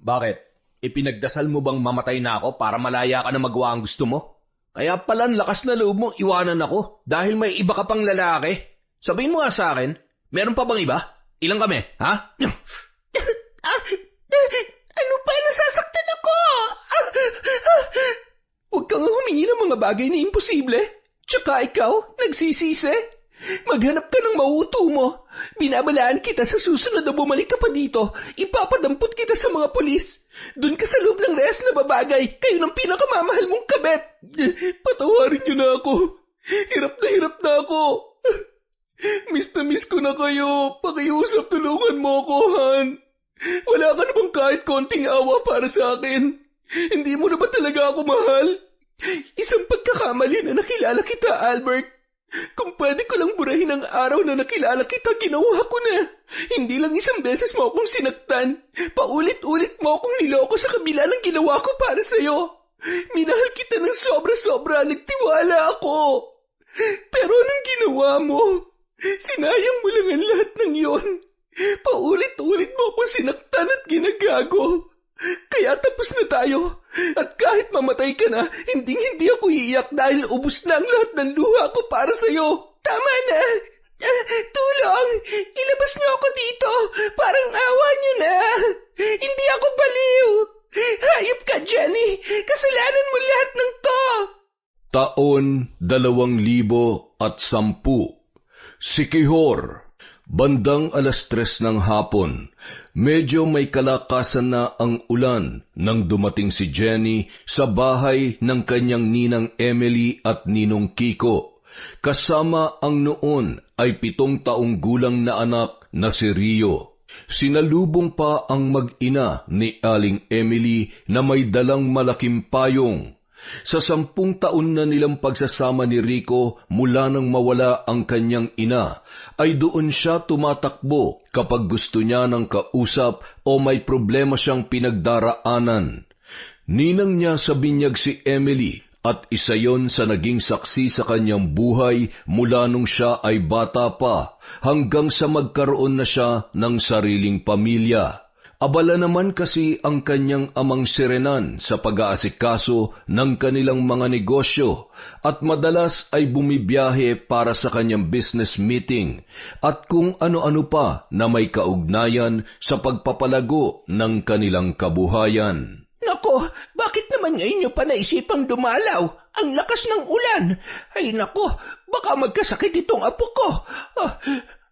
Bakit? Ipinagdasal mo bang mamatay na ako para malaya ka na magawa ang gusto mo? Kaya pala ang lakas na loob mong iwanan ako dahil may iba ka pang lalaki. Sabihin mo nga sa akin, meron pa bang iba? Ilang kami, ha? Ano pa? Nasasaktan ako! Huwag kang humingi ng mga bagay na imposible. Tsaka ikaw, nagsisisi. Maghanap ka ng mauuto mo. Binabalaan kita sa susunod na bumalik ka pa dito. Ipapadampot kita sa mga polis. Doon ka sa loob ng rehas na babagay. Kayo ng pinakamamahal mong kabet. Patawarin niyo na ako. Hirap na ako. Miss na miss ko na kayo. Pakiusap, tulungan mo ako, Han. Wala ka namang kahit konting awa para sa akin. Hindi mo na ba talaga ako mahal? Isang pagkakamali na nakilala kita, Albert. Kung pwede ko lang burahin ang araw na nakilala kita, ginawa ko na. Hindi lang isang beses mo akong sinaktan. Paulit-ulit mo akong niloko sa kabila ng ginawa ko para sa'yo. Minahal kita ng sobra-sobra, nagtiwala ako. Pero anong ginawa mo? Sinayang mo lang ang lahat ng yon. Paulit-ulit mo akong sinaktan at ginagago. Kaya tapos na tayo. At kahit mamatay ka na, hindi ako iiyak dahil ubus na ang lahat ng luha ko para sa'yo. Tama na! Tulong! Ilabas niyo ako dito! Parang awa niyo na! Hindi ako baliw! Hayop ka, Jenny! Kasalanan mo lahat ng to! Taon 2010. Siquijor. Bandang 3:00 ng hapon, medyo may kalakasan na ang ulan nang dumating si Jenny sa bahay ng kanyang ninang Emily at ninong Kiko. Kasama ang noon ay 7 taong gulang na anak na si Rio. Sinalubong pa ang mag-ina ni Aling Emily na may dalang malaking payong. Sa 10 taon na nilang pagsasama ni Rico mula nang mawala ang kanyang ina, ay doon siya tumatakbo kapag gusto niya ng kausap o may problema siyang pinagdaraanan. Ninang niya sa binyag si Emily at isa yon sa naging saksi sa kanyang buhay mula nung siya ay bata pa hanggang sa magkaroon na siya ng sariling pamilya. Abala naman kasi ang kanyang amang si Renan sa pag-aasikaso ng kanilang mga negosyo at madalas ay bumibiyahe para sa kanyang business meeting at kung ano-ano pa na may kaugnayan sa pagpapalago ng kanilang kabuhayan. Nako, bakit naman ngayon niyo pa naisipang dumalaw? Ang lakas ng ulan. Ay nako, baka magkasakit itong apo ko.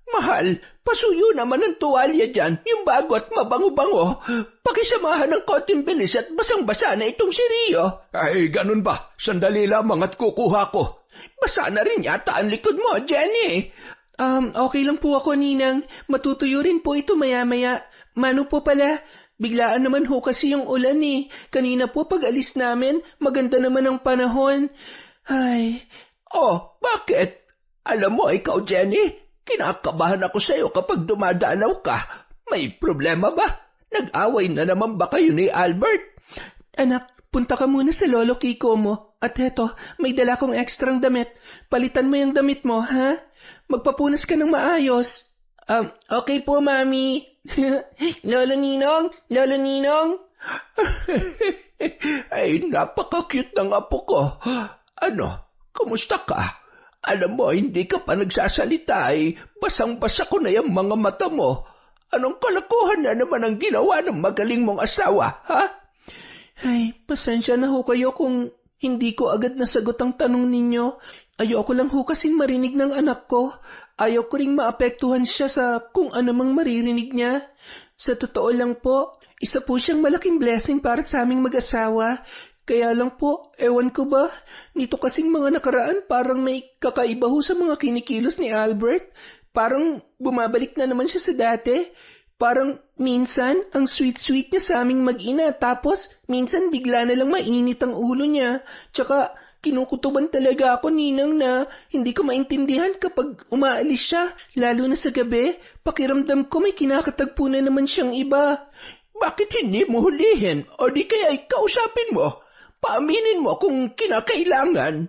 Mahal, pasuyo naman ng tuwalya dyan, yung bago at mabango-bango. Pakisamahan ng konting bilis at basang-basa na itong si Rio. Ay, ganun ba? Sandali lamang at kukuha ko. Basa na rin yata ang likod mo, Jenny. Okay lang po ako, Ninang. Matutuyo rin po ito maya-maya. Mano po pala, biglaan naman ho kasi yung ulan eh. Kanina po pag alis namin, maganda naman ang panahon. Ay. Oh, bakit? Alam mo, ikaw, Jenny, kinakabahan ako sa'yo kapag dumadalaw ka. May problema ba? Nag-away na naman ba kayo ni Albert? Anak, punta ka muna sa lolo Kiko mo. At heto, may dala kong ekstrang damit. Palitan mo yung damit mo, ha? Magpapunas ka ng maayos. Okay po, Mami. Lolo Ninong? Lolo Ninong? Ay, napaka-cute ng apo ko. Ano, kumusta ka? Alam mo, hindi ka pa nagsasalita eh. Basang-basa ko na yung mga mata mo. Anong kalokohan na naman ang ginawa ng magaling mong asawa, ha? Ay, pasensya na ho kayo kung hindi ko agad nasagot ang tanong ninyo. Ayoko lang ho kasing marinig ng anak ko. Ayaw ko ring maapektuhan siya sa kung anumang maririnig niya. Sa totoo lang po, isa po siyang malaking blessing para sa aming mag-asawa. Kaya lang po, ewan ko ba, nito kasing mga nakaraan parang may kakaiba ho sa mga kinikilos ni Albert. Parang bumabalik na naman siya sa dati. Parang minsan, ang sweet-sweet niya sa aming mag-ina. Tapos, minsan bigla na lang mainit ang ulo niya. Tsaka, kinukutuban talaga ako, Ninang, na hindi ko maintindihan kapag umaalis siya. Lalo na sa gabi, pakiramdam ko may kinakatagpo na naman siyang iba. Bakit hindi mo hulihin? O di kaya kausapin mo? Paaminin mo kung kinakailangan.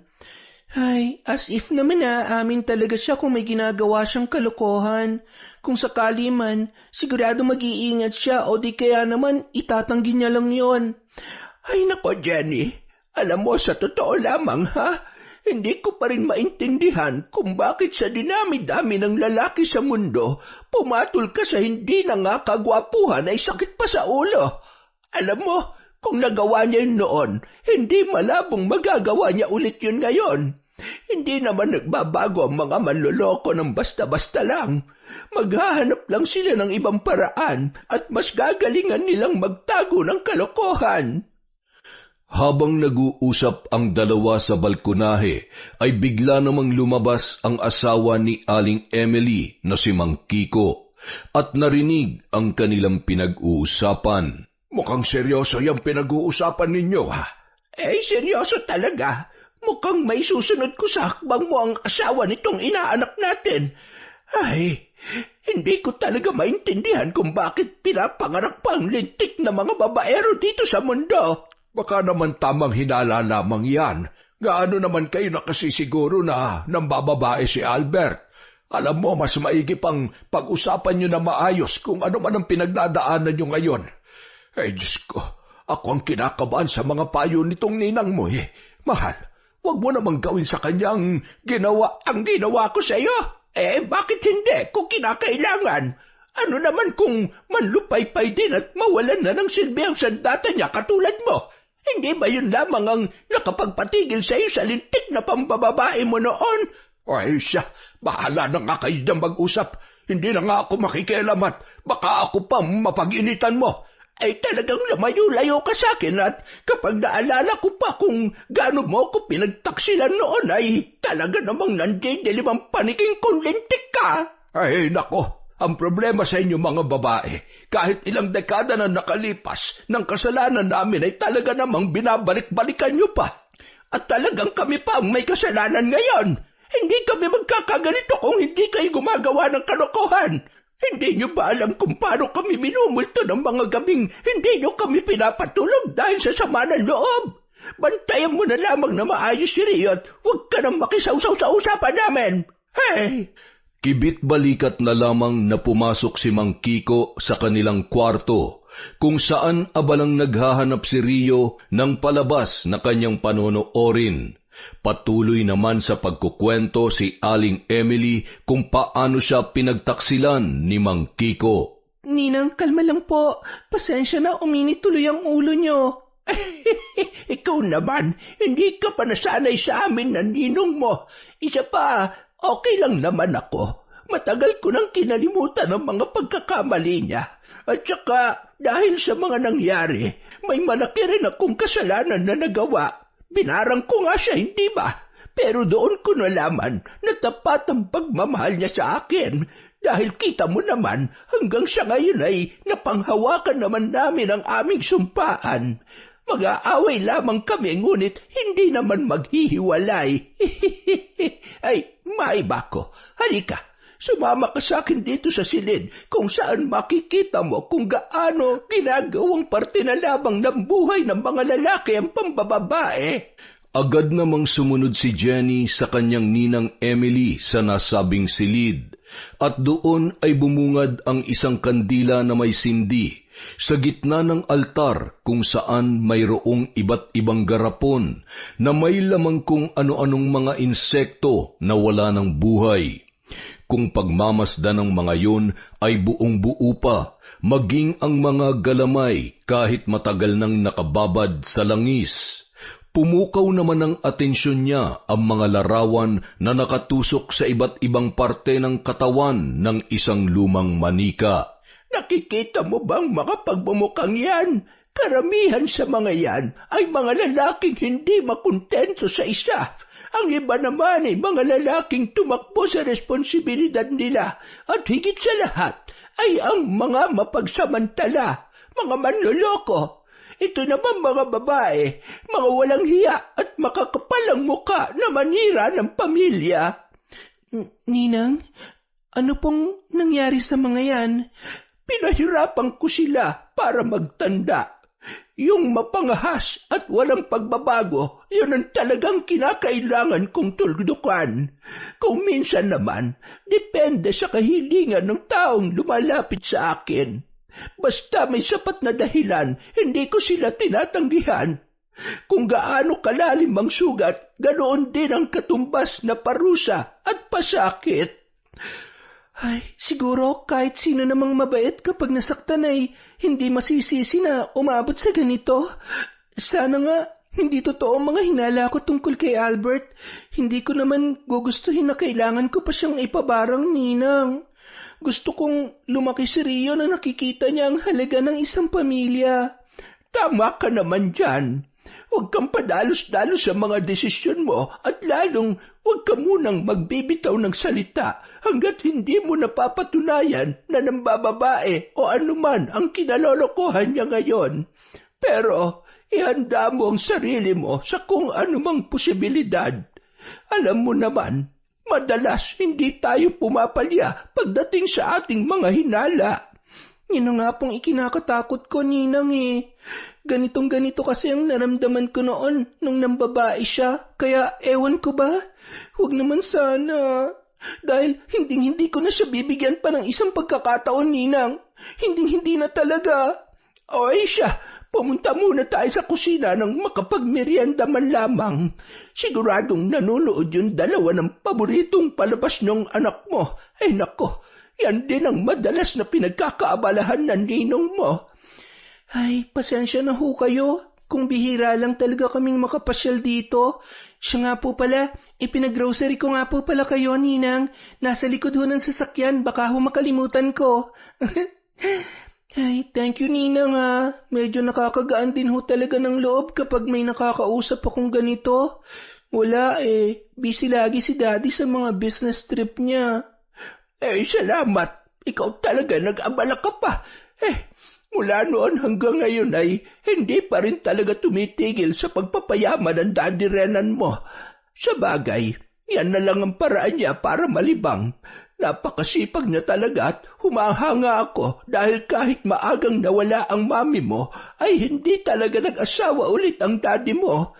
Ay, as if naman amin talaga siya kung may ginagawa siyang kalokohan. Kung sakali man, sigurado mag-iingat siya o di kaya naman itatanggi niya lang yon. Ay nako, Jenny. Alam mo, sa totoo lamang, ha? Hindi ko pa rin maintindihan kung bakit sa dinami-dami ng lalaki sa mundo, pumatol ka sa hindi na nga kagwapuhan ay sakit pa sa ulo. Alam mo, kung nagawa niya yun noon, hindi malabong magagawa niya ulit yun ngayon. Hindi naman nagbabago ang mga manloloko ng basta-basta lang. Maghahanap lang sila ng ibang paraan at mas gagalingan nilang magtago ng kalokohan. Habang nag-uusap ang dalawa sa balkonahe, ay bigla namang lumabas ang asawa ni Aling Emily na si Mang Kiko at narinig ang kanilang pinag-uusapan. Mukhang seryoso yung pinag-uusapan ninyo, ha? Seryoso talaga. Mukhang may susunod ko sa hakbang mo ang asawa nitong inaanak natin. Ay, hindi ko talaga maintindihan kung bakit pinapanganak pa ang lintik na mga babaero dito sa mundo. Baka naman tamang hinala lamang yan. Gaano naman kayo nakasisiguro na nambababae si Albert? Alam mo, mas maigi pang pag-usapan nyo na maayos kung ano man ang pinagdadaanan nyo ngayon. Diyos ko, ako ang kinakabahan sa mga payo nitong ninang mo eh. Mahal, huwag mo namang gawin sa kanyang ginawa ang ginawa ko sa iyo. Bakit hindi kung kinakailangan? Ano naman kung manlupaypay din at mawalan na ng silbi ang sandata niya katulad mo? Hindi ba yun lamang ang nakapagpatigil sa iyo sa lintik na pambababae mo noon? Siya, bahala na nga kayo dyan mag-usap. Hindi na nga ako makikialam at baka ako pa mapag-initan mo. Talagang lamayo-layo ka sa akin at kapag naalala ko pa kung gaano mo ako pinagtaksilan noon ay talaga namang nandidilimang paniking kung lintik ka. Nako, ang problema sa inyo mga babae, kahit ilang dekada na nakalipas, ng kasalanan namin ay talaga namang binabalik-balikan nyo pa. At talagang kami pa ang may kasalanan ngayon. Hindi kami magkakaganito kung hindi kayo gumagawa ng kalokohan. Hindi nyo ba alam kung paano kami minumulto ng mga gabing hindi nyo kami pinapatulog dahil sa sama ng loob? Bantayan mo na lamang na maayos si Rio at huwag ka nang makisawsaw sa usapan namin. Kibit-balikat na lamang na pumasok si Mang Kiko sa kanilang kwarto, kung saan abalang naghahanap si Rio ng palabas na kanyang panonoorin. Patuloy naman sa pagkukwento si Aling Emily kung paano siya pinagtaksilan ni Mang Kiko. Ninang, kalma lang po. Pasensya na, uminit tuloy ang ulo nyo. Ikaw naman, hindi ka pa nasanay sa amin na ninong mo. Isa pa, okay lang naman ako. Matagal ko nang kinalimutan ang mga pagkakamali niya. At saka, dahil sa mga nangyari, may malaki rin akong kasalanan na nagawa. Binarang ko nga siya, hindi ba? Pero doon ko nalaman na tapat ang pagmamahal niya sa akin. Dahil kita mo naman, hanggang sa ngayon ay napanghawakan naman namin ang aming sumpaan. Mag-aaway lamang kami, ngunit hindi naman maghihiwalay. Ay, maiba ko. Halika, sumama ka sa akin dito sa silid kung saan makikita mo kung gaano ginagawang parte na labang ng buhay ng mga lalaki ang pambababae. Agad namang sumunod si Jenny sa kanyang ninang Emily sa nasabing silid, at doon ay bumungad ang isang kandila na may sindi sa gitna ng altar kung saan mayroong iba't ibang garapon na may lamang kung ano-anong mga insekto na wala ng buhay. Kung pagmamasdan ng mga yun ay buong buo pa, maging ang mga galamay kahit matagal nang nakababad sa langis. Pumukaw naman ng atensyon niya ang mga larawan na nakatusok sa iba't ibang parte ng katawan ng isang lumang manika. Nakikita mo bang mga pagbumukang yan? Karamihan sa mga yan ay mga lalaking hindi makontento sa isa. Ang iba naman ay mga lalaking tumakbo sa responsibilidad nila at higit sa lahat ay ang mga mapagsamantala, mga manloloko. Ito naman mga babae, mga walang hiya at makakapal ang muka na manira ng pamilya. Ninang, ano pong nangyari sa mga yan? Pinahirapan ko sila para magtanda. Yung mapangahas at walang pagbabago, yun ang talagang kinakailangan kong tuldukan. Kung minsan naman, depende sa kahilingan ng taong lumalapit sa akin. Basta may sapat na dahilan, hindi ko sila tinatanggihan. Kung gaano kalalim ang sugat, ganoon din ang katumbas na parusa at pasakit. Ay, siguro kahit sino namang mabait kapag nasaktan ay hindi masisisi na umabot sa ganito. Sana nga hindi totoo ang mga hinala ko tungkol kay Albert. Hindi ko naman gugustuhin na kailangan ko pa siyang ipabarang, Ninang. Gusto kong lumaki si Rio na nakikita niya ang halaga ng isang pamilya. Tama ka naman dyan. Huwag kang padalos-dalos sa mga desisyon mo at lalong huwag ka munang magbibitaw ng salita hanggat hindi mo napapatunayan na nambababae o anuman ang kinalolokohan niya ngayon. Pero ihanda mo ang sarili mo sa kung anumang posibilidad. Alam mo naman, madalas hindi tayo pumapalya pagdating sa ating mga hinala. Yun nga pong ikinakatakot ko, Ninang eh. Ganitong-ganito kasi ang naramdaman ko noon nung nambabae siya. Kaya ewan ko ba? Huwag naman sana. Dahil hindi ko na siya bibigyan pa ng isang pagkakataon, Ninang. Hindi na talaga. O siya, pumunta muna tayo sa kusina ng makapagmerienda man lamang. Siguradong nanonood yung dalawa ng paboritong palabas ng anak mo. Ay nako, yan din ang madalas na pinagkakaabalahan ng ninong mo. Ay, pasensya na ho kayo. Kung bihira lang talaga kaming makapasyal dito. Siya nga po pala, ipinag-grocery ko nga po pala kayo, Ninang. Nasa likod ho ng sasakyan, baka ho makalimutan ko. Ay, thank you, Ninang ha. Medyo nakakagaan din ho talaga ng loob kapag may nakakausap akong ganito. Wala busy lagi si Daddy sa mga business trip niya. Salamat. Ikaw talaga nag-abala ka pa. Mula noon hanggang ngayon ay hindi pa rin talaga tumitigil sa pagpapayaman ng Daddy Renan mo. Sa bagay, yan na lang ang paraan niya para malibang. Napakasipag niya talaga at humahanga ako dahil kahit maagang nawala ang mami mo, ay hindi talaga nag-asawa ulit ang daddy mo.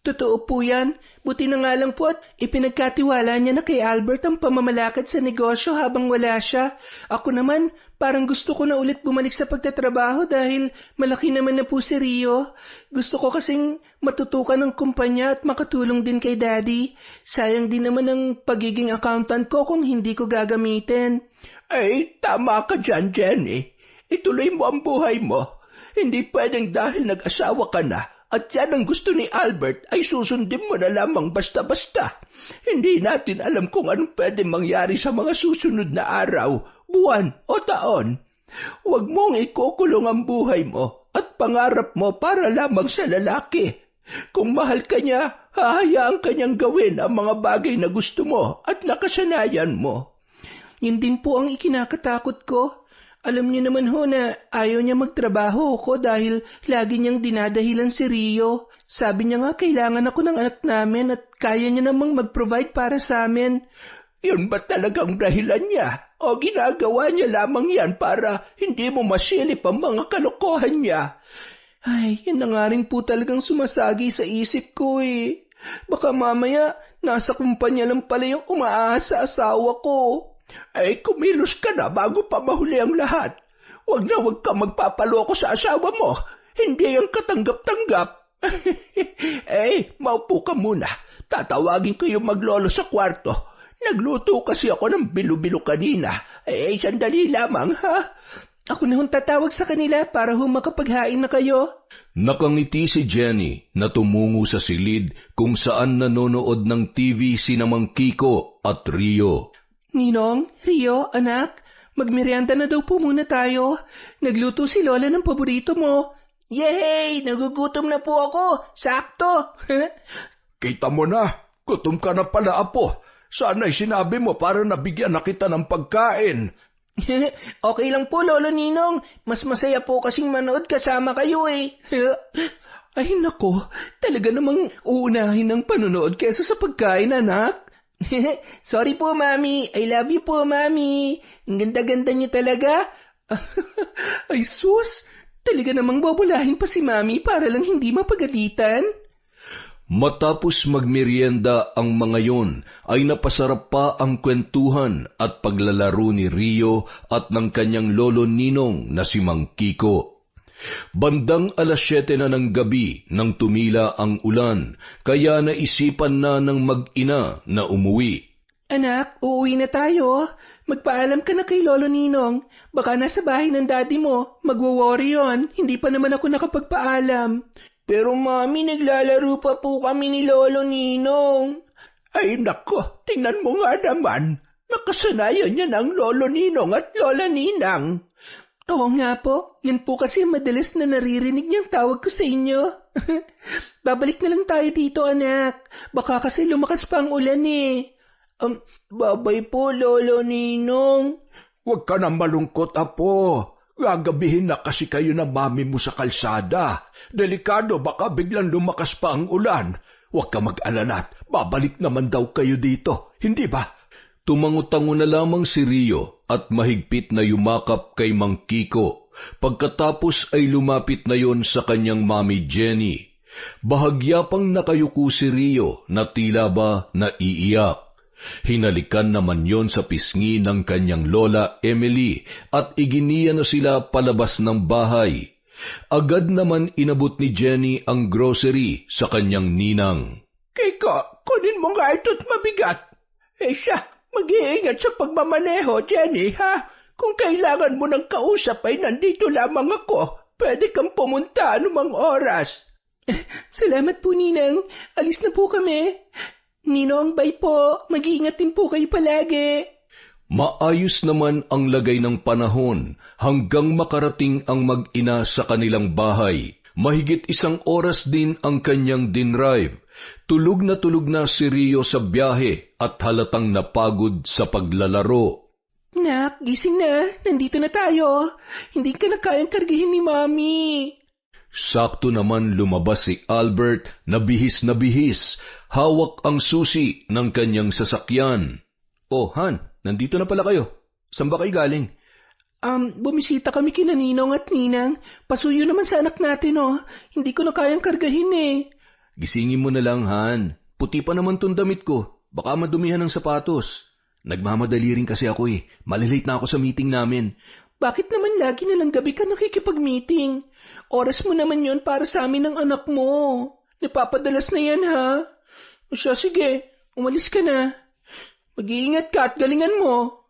Totoo po yan. Buti na nga lang po at ipinagkatiwala niya na kay Albert ang pamamalakad sa negosyo habang wala siya. Ako naman, parang gusto ko na ulit bumalik sa pagtatrabaho dahil malaki naman na po si Rio. Gusto ko kasing matutukan ng kumpanya at makatulong din kay Daddy. Sayang din naman ang pagiging accountant ko kung hindi ko gagamitin. Tama ka dyan, Jenny. Ituloy mo ang buhay mo. Hindi pwedeng dahil nag-asawa ka na at yan ang gusto ni Albert ay susundin mo na lamang basta-basta. Hindi natin alam kung anong pwede mangyari sa mga susunod na araw, buwan o taon. Huwag mong ikukulong ang buhay mo at pangarap mo para lamang sa lalaki. Kung mahal ka niya, hahayaan ka niyang gawin ang mga bagay na gusto mo at nakasanayan mo. Yun din po ang ikinakatakot ko. Alam niyo naman ho na ayaw niya magtrabaho ko dahil lagi niyang dinadahilan si Rio. Sabi niya nga kailangan ako ng anak namin at kaya niya namang mag-provide para sa amin. Yun ba talagang dahilan niya? O ginagawa niya lamang yan para hindi mo masilip ang mga kalokohan niya? Ay, yan na nga rin po talagang sumasagi sa isip ko eh. Baka mamaya nasa kumpanya lang pala yung umaasa sa asawa ko. Kumilos ka na bago pa mahuli ang lahat. Huwag ka magpapaloko sa asawa mo. Hindi yung katanggap-tanggap. Maupo ka muna. Tatawagin ko yung maglolo sa kwarto. Nagluto kasi ako ng bilo-bilo kanina. Sandali lamang, ha? Ako na hong tatawag sa kanila para makapaghain na kayo. Nakangiti si Jenny na tumungo sa silid kung saan nanonood ng TV sina Mang Kiko at Rio. Ninong, Rio, anak, magmerienda na daw po muna tayo. Nagluto si Lola ng paborito mo. Yay! Nagugutom na po ako. Sakto. Kita mo na. Gutom ka na pala, apo. Sana'y sinabi mo para nabigyan na kita ng pagkain. Okay lang po, Lolo Ninong. Mas masaya po kasing manood kasama kayo eh. Ay nako, talaga namang uunahin ang panonood kesa sa pagkain, anak. Sorry po, Mami. I love you po, Mami. Ang ganda-ganda niyo talaga. Ay sus, Talaga namang babulahin pa si Mami para lang hindi mapagalitan? Matapos magmerienda ang mga yon, ay napasarap pa ang kwentuhan at paglalaro ni Rio at ng kanyang lolo Ninong na si Mang Kiko. Bandang 7:00 na ng gabi nang tumila ang ulan, kaya naisipan na ng mag-ina na umuwi. Anak, uuwi na tayo. Magpaalam ka na kay Lolo Ninong. Baka nasa bahay ng daddy mo. Magwo-worry yun. Hindi pa naman ako nakapagpaalam. Pero Mami, naglalaro pa po kami ni Lolo Ninong. Ay nako, tingnan mo nga naman. Nakasanayan niya ng Lolo Ninong at Lola Ninang. Oo nga po. Yan po kasi madalas na naririnig niyang tawag ko sa inyo. Babalik na lang tayo dito, anak. Baka kasi lumakas pa ang ulan eh. Babay po, Lolo Ninong. Huwag ka na malungkot, Apo. Gagabihin na kasi kayo ng mami mo sa kalsada. Delikado, baka biglang lumakas pa ang ulan. Huwag ka mag-alala, babalik naman daw kayo dito, hindi ba? Tumango-tango na lamang si Rio at mahigpit na yumakap kay Mang Kiko. Pagkatapos ay lumapit na yon sa kanyang mami Jenny. Bahagya pang nakayuko si Rio na tila ba naiiyak. Hinalikan naman yon sa pisngi ng kanyang lola Emily at iginiya na sila palabas ng bahay. Agad naman inabot ni Jenny ang grocery sa kanyang ninang. Kiko, kunin mo nga ito't mabigat. Siya, mag-iingat sa pagmamaneho, Jenny, ha? Kung kailangan mo ng kausap ay nandito lamang ako. Pwede kang pumunta anumang oras. Salamat po, Ninang. Alis na po kami. Ninong, bye po. Mag-iingat din po kayo palagi. Maayos naman ang lagay ng panahon hanggang makarating ang mag-ina sa kanilang bahay. Mahigit 1 oras din ang kanyang dinrive. Tulog na si Rio sa biyahe at halatang napagod sa paglalaro. Nak, gising na. Nandito na tayo. Hindi ka na kayang kargihin ni Mami. Sakto naman lumabas si Albert na bihis, hawak ang susi ng kanyang sasakyan. Oh, Han, nandito na pala kayo. Saan ba kayo galing? Bumisita kami kina Ninong at Ninang. Pasuyo naman sa anak natin, oh. Hindi ko na kayang kargahin eh. Gisingin mo na lang, Han. Puti pa naman tong damit ko. Baka madumihan ng sapatos. Nagmamadali rin kasi ako eh. Malilate na ako sa meeting namin. Bakit naman lagi na lang gabi ka nakikipag-meeting? Oras mo naman yon para sa amin ng anak mo. Napapadalas na yan, ha? O siya, sige. Umalis ka na. Mag-iingat ka at galingan mo.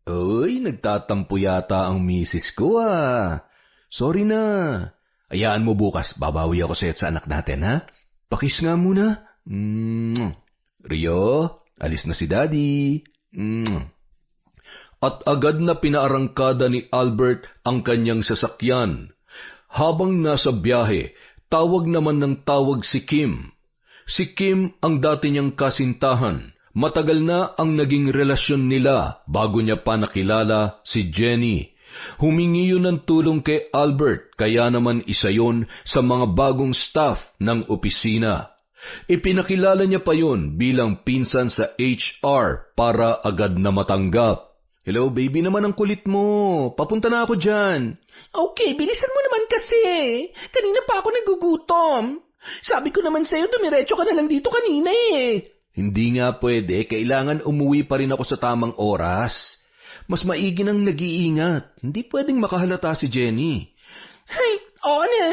Uy, nagtatampo yata ang misis ko, ah. Sorry na. Hayaan mo bukas, babawi ako sa'yo at sa anak natin, ha? Pakis nga muna. Rio, alis na si Daddy. At agad na pinaarangkada ni Albert ang kanyang sasakyan. Habang nasa biyahe, tawag naman ng tawag si Kim. Si Kim ang dati niyang kasintahan. Matagal na ang naging relasyon nila bago niya pa nakilala si Jenny. Humingi yun ng tulong kay Albert, kaya naman isa yon sa mga bagong staff ng opisina. Ipinakilala niya pa yon bilang pinsan sa HR para agad na matanggap. Hello, baby naman ang kulit mo. Papunta na ako dyan. Okay, bilisan mo naman kasi. Kanina pa ako nagugutom. Sabi ko naman sa'yo, dumiretso ka na lang dito kanina eh. Hindi nga pwede. Kailangan umuwi pa rin ako sa tamang oras. Mas maigi nang nag-iingat. Hindi pwedeng makahalata si Jenny. Ay, oo na.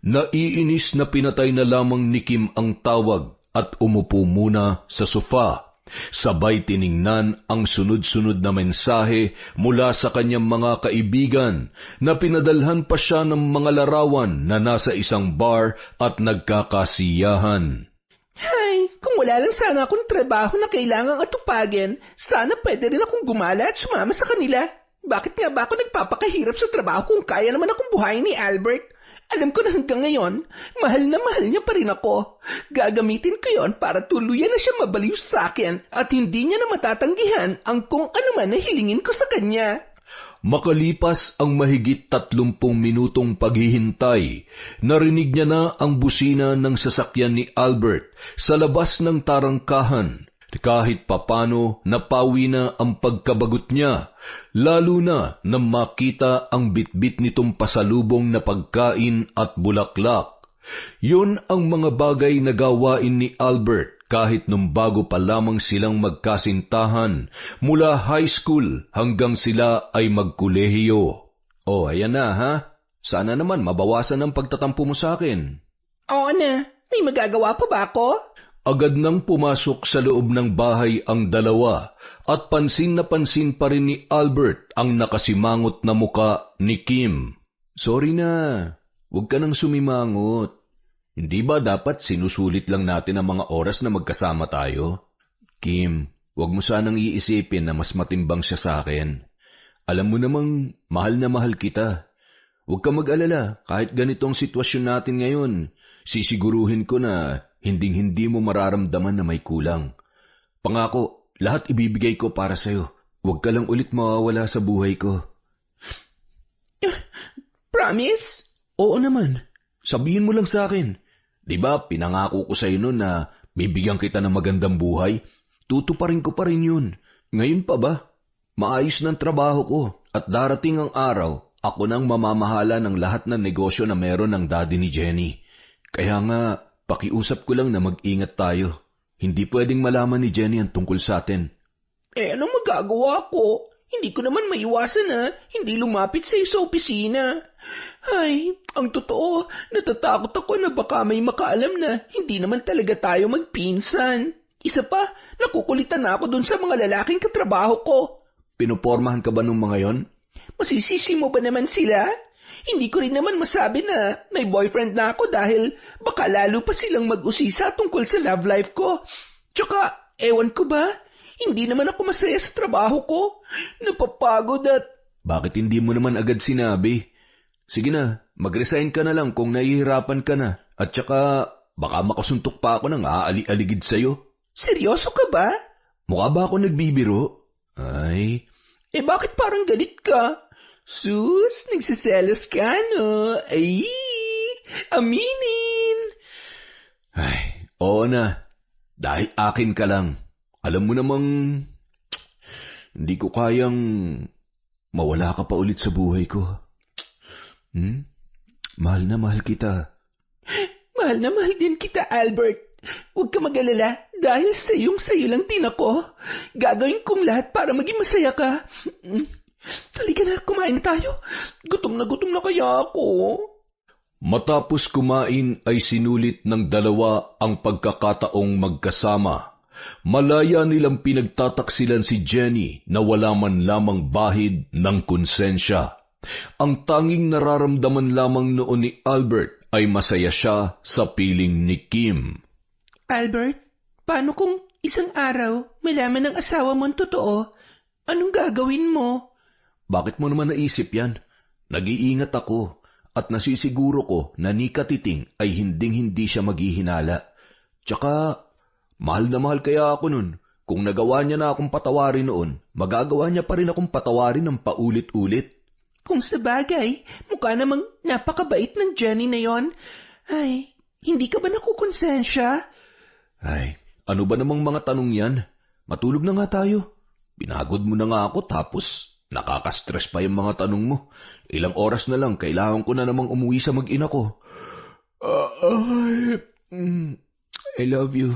Naiinis na pinatay na lamang ni Kim ang tawag at umupo muna sa sofa. Sabay tiningnan ang sunod-sunod na mensahe mula sa kanyang mga kaibigan na pinadalhan pa siya ng mga larawan na nasa isang bar at nagkakasiyahan. Ay, kung wala lang sana akong trabaho na kailangang atupagin, sana pwede rin akong gumala at sumama sa kanila. Bakit nga ba ako nagpapakahirap sa trabaho kung kaya naman akong buhayin ni Albert? Alam ko na hanggang ngayon, mahal na mahal niya pa rin ako. Gagamitin ko yon para tuluyan na siya mabaliw sa akin at hindi niya na matatanggihan ang kung ano man na hilingin ko sa kanya. Makalipas ang mahigit 30 minutong paghihintay, narinig niya na ang busina ng sasakyan ni Albert sa labas ng tarangkahan. Kahit papano napawi na ang pagkabagot niya, lalo na nang makita ang bitbit nitong pasalubong na pagkain at bulaklak. Yun ang mga bagay na gawain ni Albert kahit nung bago pa lamang silang magkasintahan mula high school hanggang sila ay magkolehiyo. Oh, ayan na ha. Sana naman mabawasan ang pagtatampo mo sa akin. Oo na, may magagawa pa ba ako? Agad nang pumasok sa loob ng bahay ang dalawa at pansin na pansin pa rin ni Albert ang nakasimangot na muka ni Kim. Sorry na, huwag ka nang sumimangot. Hindi ba dapat sinusulit lang natin ang mga oras na magkasama tayo? Kim, huwag mo sanang iisipin na mas matimbang siya sa akin. Alam mo namang mahal na mahal kita. Huwag ka mag-alala, kahit ganitong sitwasyon natin ngayon, sisiguruhin ko na hinding-hindi mo mararamdaman na may kulang. Pangako, lahat ibibigay ko para sa'yo. Huwag ka lang ulit mawawala sa buhay ko. Promise? Oo naman. Sabihin mo lang sa akin. Diba, pinangako ko sa'yo noon na bibigyan kita ng magandang buhay? Tutuparin ko pa rin yun. Ngayon pa ba? Maayos ng trabaho ko at darating ang araw, ako nang mamamahala ng lahat ng negosyo na meron ng daddy ni Jenny. Kaya nga, pakiusap ko lang na mag-ingat tayo. Hindi pwedeng malaman ni Jenny ang tungkol sa atin. Anong magagawa ko? Hindi ko naman maiwasan na hindi lumapit sa opisina. Ay, ang totoo, natatakot ako na baka may makaalam na hindi naman talaga tayo magpinsan. Isa pa, nakukulitan na ako dun sa mga lalaking katrabaho ko. Pinupormahan ka ba nung mga yon? Masisisi mo ba naman sila? Hindi ko rin naman masabi na may boyfriend na ako dahil baka lalo pa silang mag-usisa tungkol sa love life ko. Tsaka, ewan ko ba, hindi naman ako masaya sa trabaho ko. Napapagod at... Bakit hindi mo naman agad sinabi? Sige na, mag-resign ka na lang kung nahihirapan ka na. At tsaka, baka makasuntok pa ako ng aali-aligid sa'yo. Seryoso ka ba? Mukha ba ako nagbibiro? Ay... bakit parang galit ka? Sus, nagsiselos ka, no? Ay, aminin. Ay, oo na. Dahil akin ka lang. Alam mo namang, hindi ko kayang mawala ka pa ulit sa buhay ko. Mahal na mahal kita. Mahal na mahal din kita, Albert. Huwag ka mag-alala dahil sayo lang din ako. Gagawin kong lahat para maging masaya ka. Halika na, kumain tayo. Gutom na kaya ako. Matapos kumain ay sinulit ng dalawa ang pagkakataong magkasama. Malaya nilang pinagtataksilan si Jenny na wala man lamang bahid ng konsensya. Ang tanging nararamdaman lamang noon ni Albert ay masaya siya sa piling ni Kim. Albert, paano kung isang araw malaman ng asawa mo ang totoo? Anong gagawin mo? Bakit mo naman naisip yan? Nag-iingat ako at nasisiguro ko na ni Katiting ay hinding-hindi siya maghihinala. Tsaka, mahal na mahal kaya ako nun. Kung nagawa niya na akong patawarin noon, magagawa niya pa rin akong patawarin ng paulit-ulit. Kung sabagay, mukha namang napakabait ng Jenny na yon. Ay, hindi ka ba nakukonsensya? Ay, ano ba namang mga tanong yan? Matulog na nga tayo. Binagod mo na nga ako tapos nakaka-stress pa yung mga tanong mo. Ilang oras na lang, kailangan ko na namang umuwi sa mag-ina ko. I love you.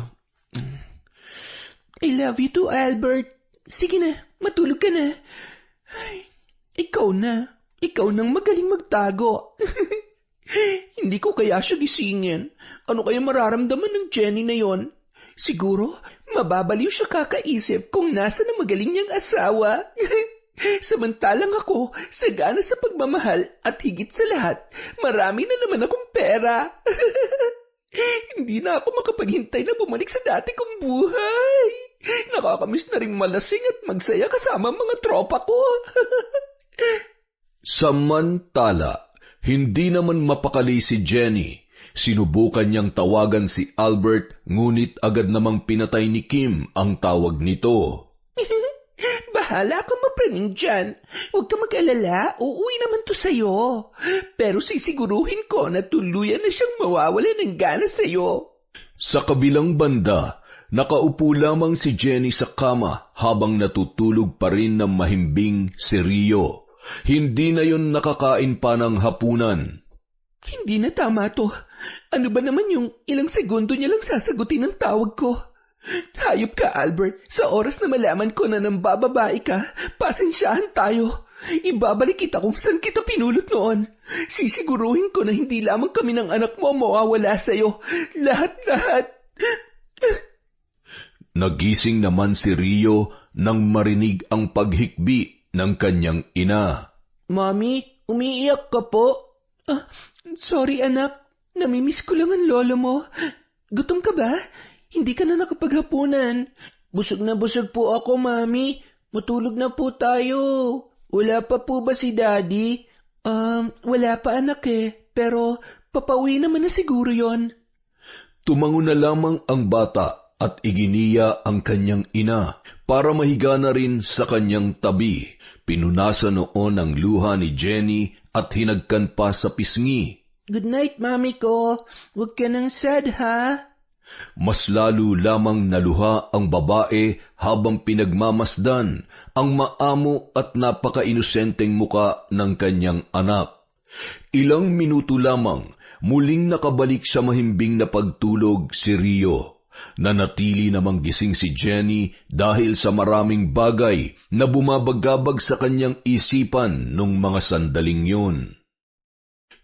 I love you too, Albert. Sige na, matulog ka na. Ay, ikaw nang magaling magtago. Hindi ko kaya siya gisingin. Ano kaya mararamdaman ng Jenny na yon? Siguro, mababaliw siya kakaisip kung nasa na magaling niyang asawa. Samantalang ako, sagana sa pagmamahal at higit sa lahat, marami na naman akong pera. Hindi na ako makapaghintay na bumalik sa dati kong buhay. Nakakamiss na rin malasing at magsaya kasama mga tropa ko. Samantala, hindi naman mapakali si Jenny. Sinubukan niyang tawagan si Albert, ngunit agad namang pinatay ni Kim ang tawag nito. Bahala ka mapraning dyan. Huwag ka mag-alala, uuwi naman to sa'yo. Pero sisiguruhin ko na tuluyan na siyang mawawala ng gana sa'yo. Sa kabilang banda, Nakaupo lamang si Jenny sa kama habang natutulog pa rin ng mahimbing si Rio. Hindi na yun nakakain pa ng hapunan. Hindi na tama to. Ano ba naman yung ilang segundo niya lang sasagutin ang tawag ko? Hayop ka, Albert. Sa oras na malaman ko na nang bababae ka, pasensyahan tayo. Ibabalik kita kung saan kita pinulot noon. Sisiguruhin ko na hindi lamang kami ng anak mo mawawala sa'yo. Lahat-lahat. Nagising naman si Rio nang marinig ang paghikbi ng kanyang ina. Mami, umiiyak ka po? Sorry anak, namimiss ko lang ang lolo mo. Gutom ka ba? Hindi ka na nakapaghapunan. Busog na busog po ako, Mami. Matulog na po tayo. Wala pa po ba si Daddy? Wala pa anak pero papauwi naman na siguro yon. Tumango na lamang ang bata at iginiya ang kanyang ina para mahiga na rin sa kanyang tabi. Pinunasan noon ang luha ni Jenny at hinagkan pa sa pisngi. Good night, Mami ko. Huwag ka nang sad, ha? Mas lalo lamang naluha ang babae habang pinagmamasdan ang maamo at napaka-inosenteng muka ng kanyang anak. Ilang minuto lamang, muling nakabalik sa mahimbing na pagtulog si Rio. Nanatili namang gising si Jenny dahil sa maraming bagay na bumabagabag sa kanyang isipan nung mga sandaling yun.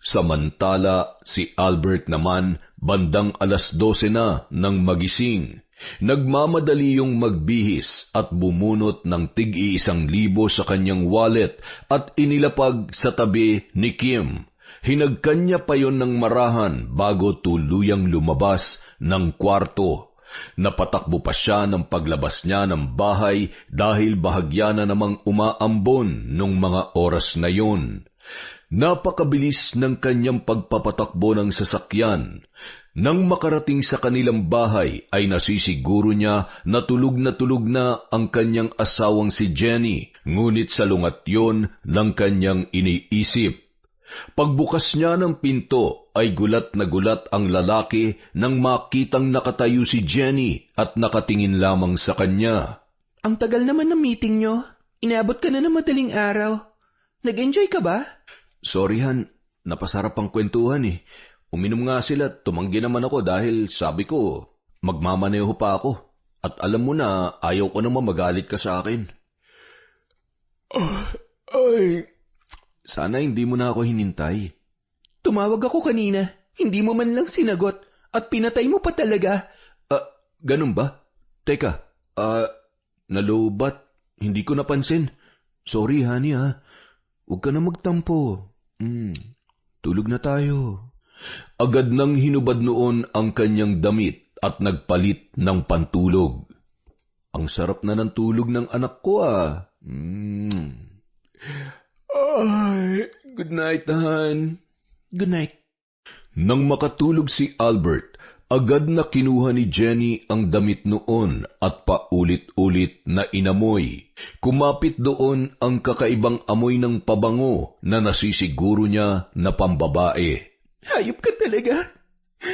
Samantala, si Albert naman, bandang 12:00 na nang magising. Nagmamadali yung magbihis at bumunot ng tig-1,000 sa kanyang wallet at inilapag sa tabi ni Kim. Hinagkan niya pa yon ng marahan bago tuluyang lumabas ng kwarto. Napatakbo pa siya ng paglabas niya ng bahay dahil bahagya na namang umaambon nung mga oras na yon. Napakabilis ng kanyang pagpapatakbo ng sasakyan. Nang makarating sa kanilang bahay ay nasisiguro niya na tulog na ang kanyang asawang si Jenny, ngunit salungat yon ng kanyang iniisip. Pagbukas niya ng pinto ay gulat na gulat ang lalaki nang makitang nakatayo si Jenny at nakatingin lamang sa kanya. Ang tagal naman ng meeting nyo. Inabot ka na ng madaling araw. Nag-enjoy ka ba? Sorry Han, napasarap ang kwentuhan eh. Uminom nga sila, tumanggi naman ako dahil sabi ko, magmamaneho pa ako. At alam mo na, ayaw ko naman magalit ka sa akin. Sana hindi mo na ako hinintay. Tumawag ako kanina, hindi mo man lang sinagot, at pinatay mo pa talaga. Ganun ba? Teka, nalobat, hindi ko napansin. Sorry honey ha, huwag ka na magtampo. Tulog na tayo. Agad nang hinubad noon ang kanyang damit at nagpalit ng pantulog. Ang sarap na ng tulog ng anak ko Good night, Han. Good night. Nang makatulog si Albert, agad na kinuha ni Jenny ang damit noon at paulit-ulit na inamoy. Kumapit doon ang kakaibang amoy ng pabango na nasisiguro niya na pambabae. Hayop ka talaga.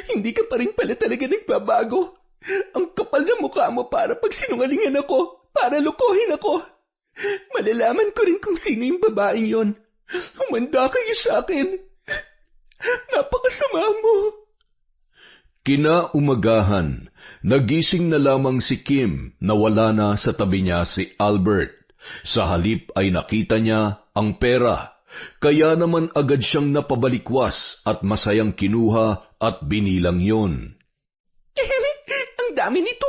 Hindi ka pa rin pala talaga nagbabago. Ang kapal na mukha mo para pagsinungalingan ako, para lukohin ako. Malalaman ko rin kung sino yung babaeng yon. Humanda kayo sa akin. Napakasama mo. Kinaumagahan, nagising na lamang si Kim na wala na sa tabi niya si Albert. Sa halip ay nakita niya ang pera. Kaya naman agad siyang napabalikwas at masayang kinuha at binilang yon. Ang dami nito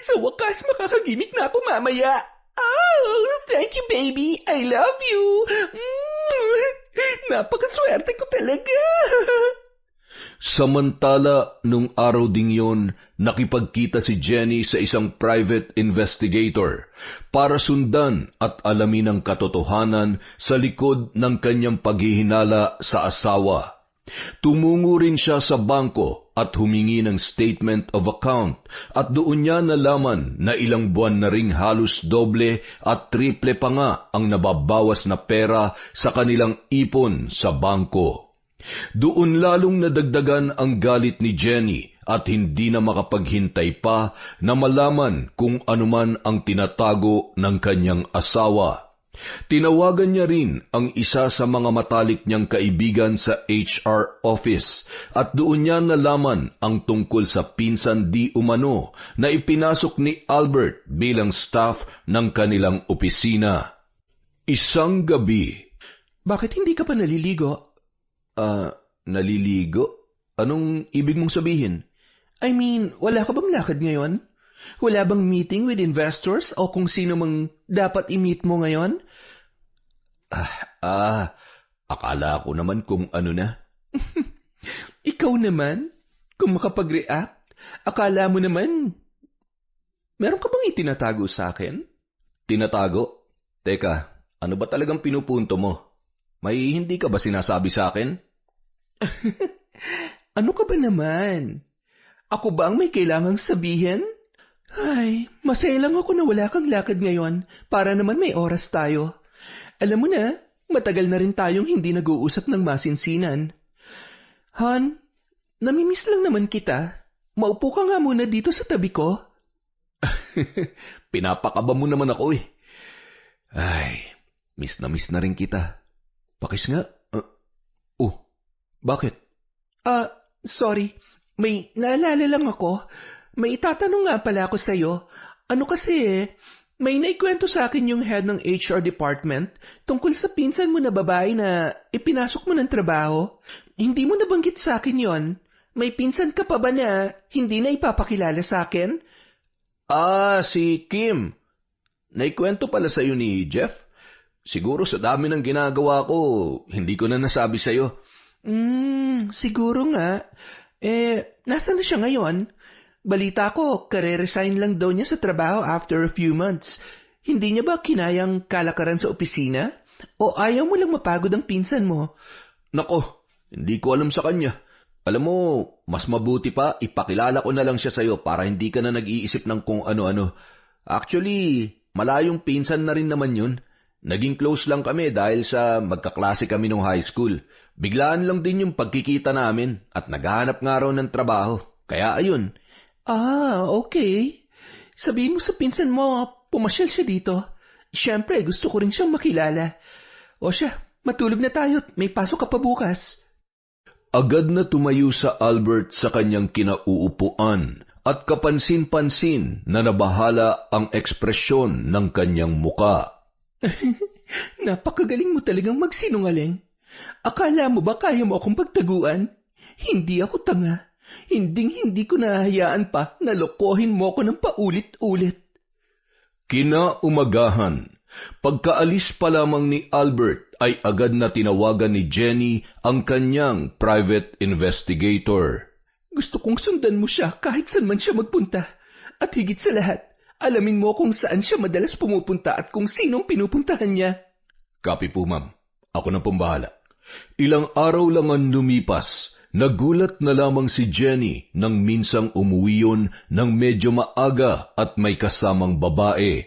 Sa wakas makakagimik na ako mamaya. Oh, thank you baby. I love you. Napakaswerte ko talaga. Samantala, nung araw ding yon, nakipagkita si Jenny sa isang private investigator para sundan at alamin ang katotohanan sa likod ng kanyang paghihinala sa asawa. Tumungo rin siya sa bangko at humingi ng statement of account at doon niya nalaman na ilang buwan na ring halos doble at triple pa nga ang nababawas na pera sa kanilang ipon sa bangko. Doon lalong nadagdagan ang galit ni Jenny at hindi na makapaghintay pa na malaman kung anuman ang tinatago ng kanyang asawa. Tinawagan niya rin ang isa sa mga matalik niyang kaibigan sa HR office at doon niya nalaman ang tungkol sa pinsan di umano na ipinasok ni Albert bilang staff ng kanilang opisina. Isang gabi. Bakit hindi ka pa naliligo? Naliligo? Anong ibig mong sabihin? I mean, wala ka bang lakad ngayon? Wala bang meeting with investors o kung sino mang dapat i-meet mo ngayon? Akala ko naman kung ano na. Ikaw naman, kung makapag-react, akala mo naman, meron ka bang itinatago sa akin? Tinatago? Teka, ano ba talagang pinupunto mo? May hindi ka ba sinasabi sa akin? Ano ka ba naman? Ako ba ang may kailangang sabihin? Ay, masaya lang ako na wala kang lakad ngayon para naman may oras tayo. Alam mo na, matagal na rin tayong hindi nag-uusap ng masinsinan. Han, namimiss lang naman kita. Maupo ka nga muna dito sa tabi ko. Pinapakaba mo naman ako eh. Ay, miss na rin kita. Pakis nga. Bakit? Sorry. May naalala lang ako. May itatanong nga pala ako sa'yo. Ano kasi may naikwento sa akin yung head ng HR department tungkol sa pinsan mo na babae na ipinasok mo ng trabaho. Hindi mo nabanggit sa akin yon. May pinsan ka pa ba na hindi na ipapakilala sa akin? Si Kim. Naikwento pala sa'yo ni Jeff? Siguro sa dami ng ginagawa ko, hindi ko na nasabi sa'yo. Siguro nga. Nasaan na siya ngayon? Balita ko, kare-resign lang daw niya sa trabaho after a few months. Hindi niya ba kinayang kalakaran sa opisina? O ayaw mo lang mapagod ang pinsan mo? Nako, hindi ko alam sa kanya. Alam mo, mas mabuti pa ipakilala ko na lang siya sa'yo para hindi ka na nag-iisip ng kung ano-ano. Actually, malayong pinsan na rin naman yun. Naging close lang kami dahil sa magkaklase kami nung high school. Biglaan lang din yung pagkikita namin at naghahanap nga raw ng trabaho. Kaya ayun. Okay. Sabihin mo sa pinsan mo, pumasyal siya dito. Siyempre, gusto ko rin siyang makilala. O siya, matulog na tayo at may pasok ka pa bukas. Agad na tumayo sa Albert sa kanyang kinauupuan at kapansin-pansin na nabahala ang ekspresyon ng kanyang muka. Napakagaling mo talagang magsinungaling. Akala mo ba kaya mo akong pagtaguan? Hindi ako tanga. Hindi ko nahahayaan pa na lokohin mo ko ng paulit-ulit. Kinaumagahan, pagkaalis pa lamang ni Albert ay agad na tinawagan ni Jenny ang kanyang private investigator. Gusto kong sundan mo siya kahit saan man siya magpunta. At higit sa lahat, alamin mo kung saan siya madalas pumupunta at kung sinong pinupuntahan niya. Copy po, ma'am. Ako na pong bahala. Ilang araw lang ang lumipas, nagulat na lamang si Jenny nang minsang umuwi yun ng medyo maaga at may kasamang babae.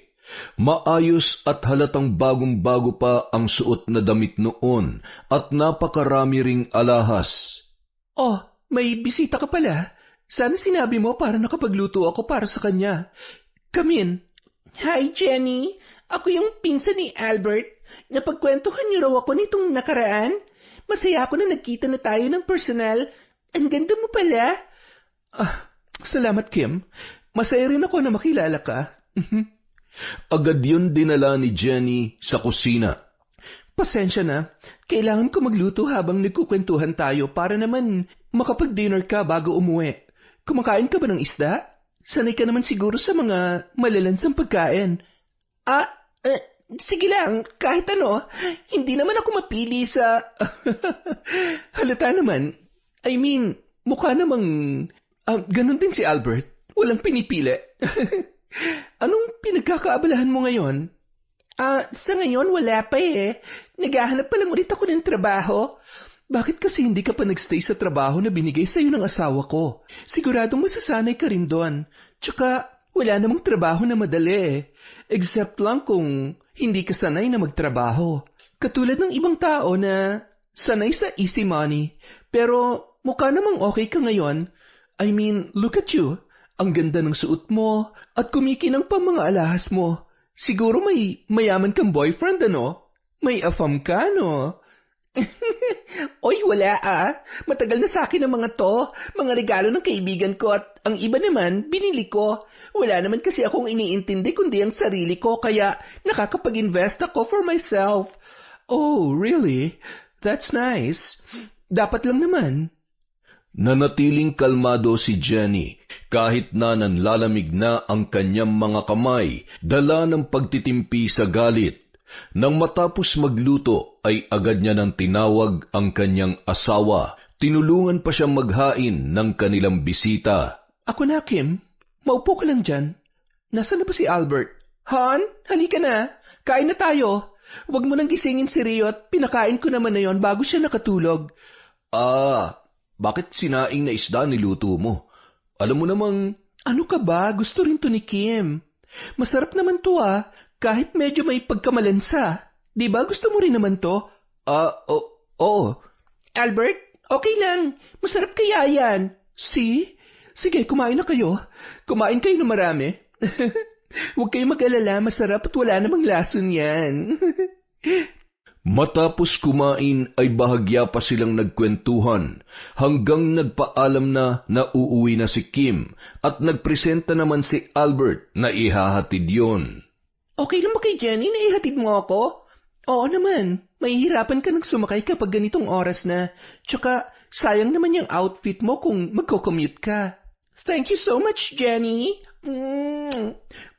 Maayos at halatang bagong-bago pa ang suot na damit noon at napakarami ring alahas. Oh, may bisita ka pala. Sana sinabi mo para nakapagluto ako para sa kanya. Come in. Hi, Jenny. Ako yung pinsan ni Albert. Napagkwentuhan niyo raw ako nitong nakaraan. Masaya ako na nagkita na tayo ng personal. Ang ganda mo pala. Salamat, Kim. Masaya rin ako na makilala ka. Agad yun dinala ni Jenny sa kusina. Pasensya na. Kailangan ko magluto habang nagkukwentuhan tayo para naman makapag-dinner ka bago umuwi. Kumakain ka ba ng isda? Sanay ka naman siguro sa mga malalansang pagkain. Sige lang, kahit ano. Hindi naman ako mapili sa... Halata naman. I mean, mukha namang... ganun din si Albert. Walang pinipili. Anong pinagkakaabalahan mo ngayon? Sa ngayon wala pa eh. Naghahanap pa lang ulit ako ng trabaho. Bakit kasi hindi ka pa nagstay sa trabaho na binigay sa'yo ng asawa ko? Siguradong masasanay ka rin doon. Tsaka wala namang trabaho na madali eh. Except lang kung hindi ka sanay na magtrabaho. Katulad ng ibang tao na sanay sa easy money. Pero mukha namang okay ka ngayon. I mean, look at you. Ang ganda ng suot mo at kumikinang pa mga alahas mo. Siguro may mayaman kang boyfriend, ano? May afam ka, no? Oy, wala Matagal na sa akin ang mga to. Mga regalo ng kaibigan ko at ang iba naman, binili ko. Wala naman kasi akong iniintindi kundi ang sarili ko kaya nakakapag-invest ako for myself. Oh, really? That's nice. Dapat lang naman. Nanatiling kalmado si Jenny kahit na nanlalamig na ang kanyang mga kamay, dala ng pagtitimpi sa galit. Nang matapos magluto ay agad niya nang tinawag ang kanyang asawa. Tinulungan pa siyang maghain ng kanilang bisita. Ako na, Kim. Maupo ka lang dyan. Nasaan na ba si Albert? Han, halika na. Kain na tayo. Huwag mo nang gisingin si Rio at pinakain ko naman na yon bago siya nakatulog. Bakit sinaing na isda niluto mo? Alam mo namang... Ano ka ba? Gusto rin to ni Kim. Masarap naman to kahit medyo may pagkamalansa. Di ba gusto mo rin naman to? Oo. Albert, okay lang. Masarap kaya yan. See? Sige, kumain na kayo. Kumain kayo na marami. Huwag kayong mag-alala, masarap at wala namang lason yan. Matapos kumain ay bahagya pa silang nagkwentuhan hanggang nagpaalam na uuwi na si Kim at nagpresenta naman si Albert na ihahatid yon. Okay lang ba kay Jenny na ihatid mo ako? Oo naman, mahihirapan ka nang sumakay kapag ganitong oras na. Tsaka sayang naman yung outfit mo kung magko-commute ka. Thank you so much, Jenny.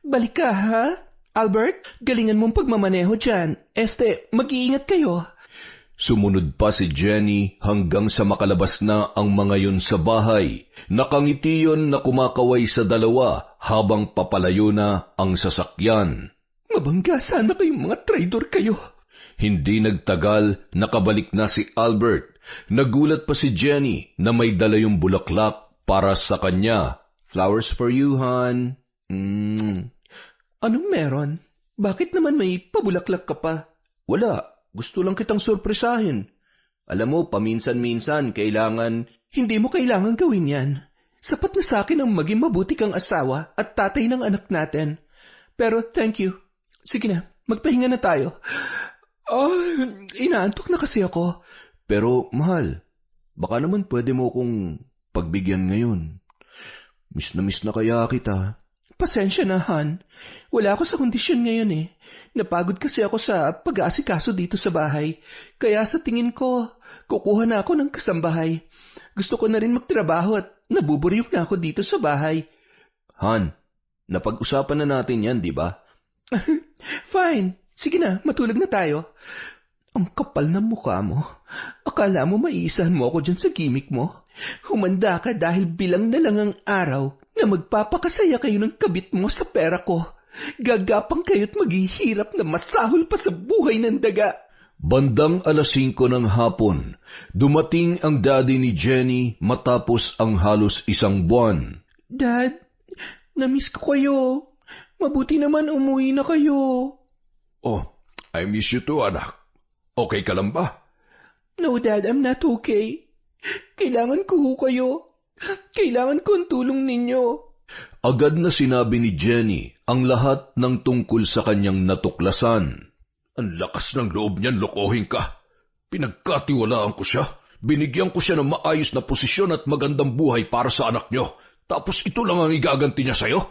Balik ka, ha? Albert, galingan mong pagmamaneho dyan. Mag-iingat kayo. Sumunod pa si Jenny hanggang sa makalabas na ang mga yun sa bahay. Nakangiti yun na kumakaway sa dalawa habang papalayo na ang sasakyan. Mabangga sana kayong mga traidor kayo. Hindi nagtagal, nakabalik na si Albert. Nagulat pa si Jenny na may dala yung bulaklak para sa kanya. Flowers for you, hon. Anong meron? Bakit naman may pabulaklak ka pa? Wala. Gusto lang kitang sorpresahin. Alam mo, paminsan-minsan, kailangan... Hindi mo kailangan gawin yan. Sapat na sa akin ang maging mabuti kang asawa at tatay ng anak natin. Pero thank you. Sige na, magpahinga na tayo. Inaantok na kasi ako. Pero, mahal, baka naman pwede mo kong pagbigyan ngayon. Miss na kaya kita. Pasensya na, Han. Wala ako sa kondisyon ngayon Napagod kasi ako sa pag-aasikaso dito sa bahay. Kaya sa tingin ko, kukuha na ako ng kasambahay. Gusto ko na rin magtrabaho at nabuburyok na ako dito sa bahay. Han, napag-usapan na natin yan, di ba? Fine. Sige na, matulog na tayo. Ang kapal ng mukha mo. Akala mo maiisahan mo ako dyan sa gimmick mo? Humanda ka dahil bilang na lang ang araw na magpapakasaya kayo ng kabit mo sa pera ko. Gagapang kayo't maghihirap na masahol pa sa buhay ng daga. Bandang 5:00 ng hapon, dumating ang daddy ni Jenny matapos ang halos 1 buwan. Dad, namiss ko kayo. Mabuti naman umuwi na kayo. Oh, I miss you too, anak. Okay ka lang ba? No, Dad, I'm not okay. Kailangan ko kayo. Kailangan ko ang tulong ninyo. Agad na sinabi ni Jenny ang lahat ng tungkol sa kanyang natuklasan. Ang lakas ng loob niyan, lokohin ka. Pinagkatiwalaan ko siya. Binigyan ko siya ng maayos na posisyon at magandang buhay para sa anak niyo. Tapos ito lang ang igaganti niya sa'yo?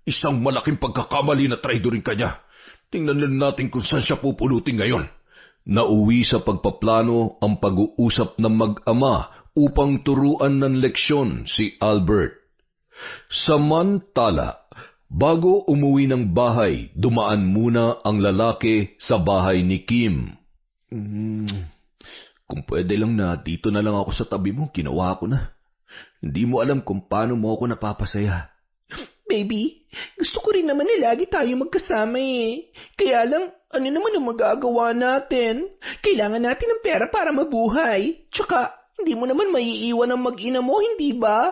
Isang malaking pagkakamali na traidorin ka niya. Tingnan lang natin kung saan siya pupulutin ngayon. Nauwi sa pagpaplano ang pag-uusap ng mag-ama upang turuan ng leksyon si Albert. Samantala, bago umuwi ng bahay, dumaan muna ang lalaki sa bahay ni Kim. Kung pwede lang na dito na lang ako sa tabi mo, ginawa ko na. Hindi mo alam kung paano mo ako napapasaya. Baby, gusto ko rin naman lagi tayo magkasama Kaya lang, ano naman ang magagawa natin? Kailangan natin ng pera para mabuhay. Tsaka, hindi mo naman maiiwan ang mag-ina mo, hindi ba?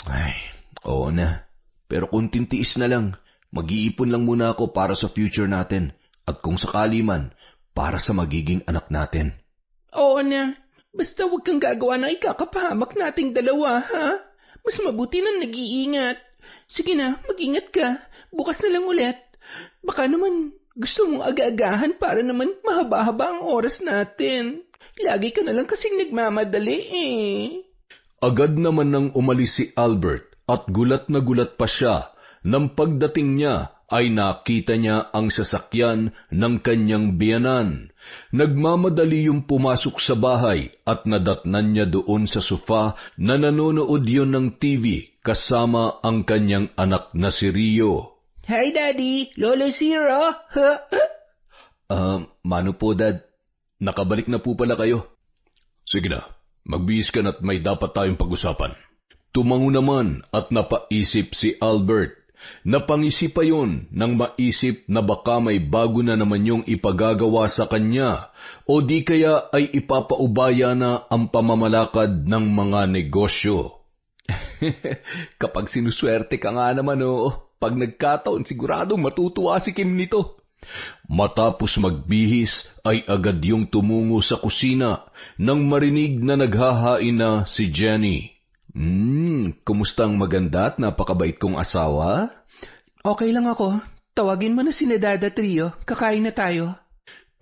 Ay, oo na. Pero kung tintiis na lang, mag-iipon lang muna ako para sa future natin. At kung sakali man, para sa magiging anak natin. Oo na. Basta huwag kang gagawa na ikakapahamak nating dalawa, ha? Mas mabuti nang nag-iingat. Sige na, mag-ingat ka. Bukas na lang ulit. Baka naman gusto mong aga-agahan para naman mahaba-haba ang oras natin. Lagi ka na lang kasing nagmamadali eh. Agad naman nang umalis si Albert at gulat na gulat pa siya nang pagdating niya ay nakita niya ang sasakyan ng kanyang biyanan. Nagmamadali yung pumasok sa bahay at nadatnan niya doon sa sofa na nanonood yun ng TV kasama ang kanyang anak na si Rio. Hi Daddy, Lolo Zero. Mano po Dad? Nakabalik na po pala kayo. Sige na, magbihis ka na't may dapat tayong pag-usapan. Tumango naman at napaisip si Albert. Napangisi pa yun nang maisip na baka may bago na naman yung ipagagawa sa kanya o di kaya ay ipapaubaya na ang pamamalakad ng mga negosyo. Kapag sinuswerte ka nga naman pag nagkataon siguradong matutuwa si Kim nito. Matapos magbihis ay agad yung tumungo sa kusina nang marinig na naghahain na si Jenny. Kumusta ang maganda at napakabait kong asawa? Okay lang ako. Tawagin mo na si Dad at Rio. Kakain na tayo.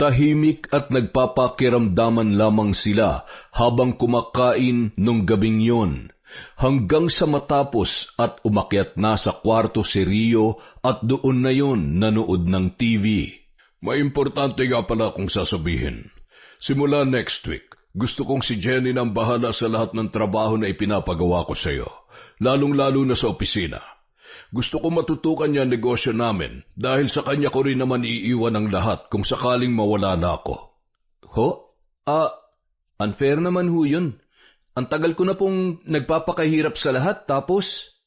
Tahimik at nagpapakiramdaman lamang sila habang kumakain nung gabing yon. Hanggang sa matapos at umakyat na sa kwarto si Rio at doon na yon nanood ng TV. May importante nga pala akong sasabihin. Simula next week, gusto kong si Jenny nang bahala sa lahat ng trabaho na ipinapagawa ko sa iyo, lalong-lalo na sa opisina. Gusto ko matutukan niya ang negosyo namin dahil sa kanya ko rin naman iiwan ang lahat kung sakaling mawala na ako. Unfair naman ho yun. Ang tagal ko na pong nagpapakahirap sa lahat, tapos...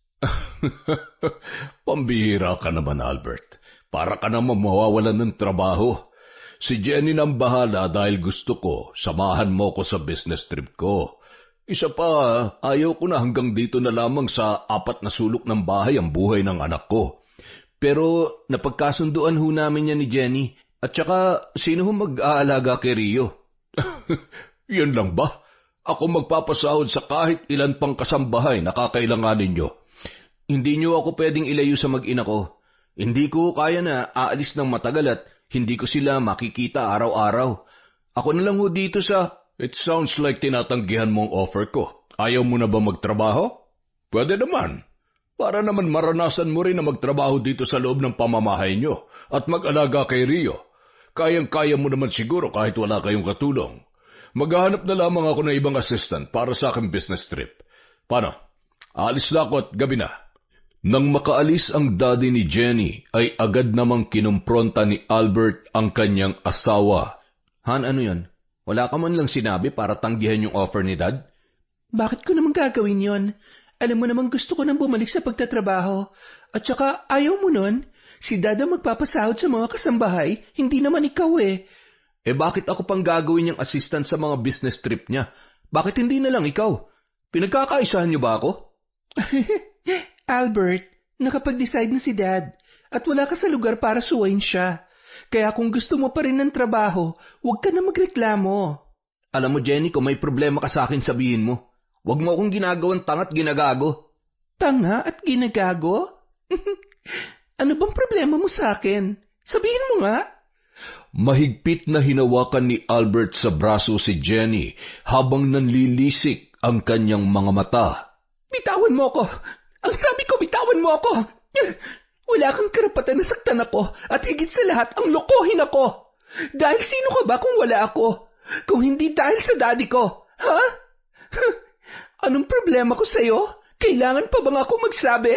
Pambihira ka naman, Albert. Para ka naman mawawalan ng trabaho. Si Jenny nang bahala dahil gusto ko, samahan mo ko sa business trip ko. Isa pa, ayaw ko na hanggang dito na lamang sa 4 na sulok ng bahay ang buhay ng anak ko. Pero napagkasunduan ho namin yan ni Jenny. At saka, sino ho mag-aalaga kay Rio? Yun lang ba? Ako magpapasahod sa kahit ilan pang kasambahay na kakailanganin nyo. Hindi nyo ako pwedeng ilayo sa mag-ina ko. Hindi ko kaya na aalis ng matagal at hindi ko sila makikita araw-araw. Ako na lang ho dito sa... It sounds like tinatanggihan mong offer ko. Ayaw mo na ba magtrabaho? Pwede naman. Para naman maranasan mo rin na magtrabaho dito sa loob ng pamamahay nyo at mag-alaga kay Rio. Kayang-kaya mo naman siguro kahit wala kayong katulong. Maghahanap na lamang ako ng ibang assistant para sa aking business trip. Paano? Aalis na ako at gabi na. Nang makaalis ang daddy ni Jenny, ay agad namang kinumpronta ni Albert ang kanyang asawa. Han, ano yun? Wala ka man lang sinabi para tanggihan yung offer ni Dad? Bakit ko naman gagawin yon? Alam mo naman gusto ko nang bumalik sa pagtatrabaho. At saka ayaw mo nun? Si Dad ang magpapasahod sa mga kasambahay, hindi naman ikaw eh. Bakit ako pang gagawin niyang assistant sa mga business trip niya? Bakit hindi na lang ikaw? Pinagkakaisahan niyo ba ako? Albert, nakapag-decide na si Dad at wala ka sa lugar para suwayin siya. Kaya kung gusto mo pa rin ng trabaho, huwag ka na magreklamo. Alam mo Jenny, kung may problema ka sa akin sabihin mo. Huwag mo akong ginagawang tanga at ginagago. Tanga at ginagago? Ano bang problema mo sa akin? Sabihin mo nga. Mahigpit na hinawakan ni Albert sa braso si Jenny habang nanlilisik ang kanyang mga mata. Bitawan mo ako! Ang sabi ko, bitawan mo ako! Wala kang karapatan na saktan ako at higit sa lahat ang lokohin ako. Dahil sino ka ba kung wala ako? Kung hindi dahil sa daddy ko, ha? Anong problema ko sa'yo? Kailangan pa bang ako magsabi?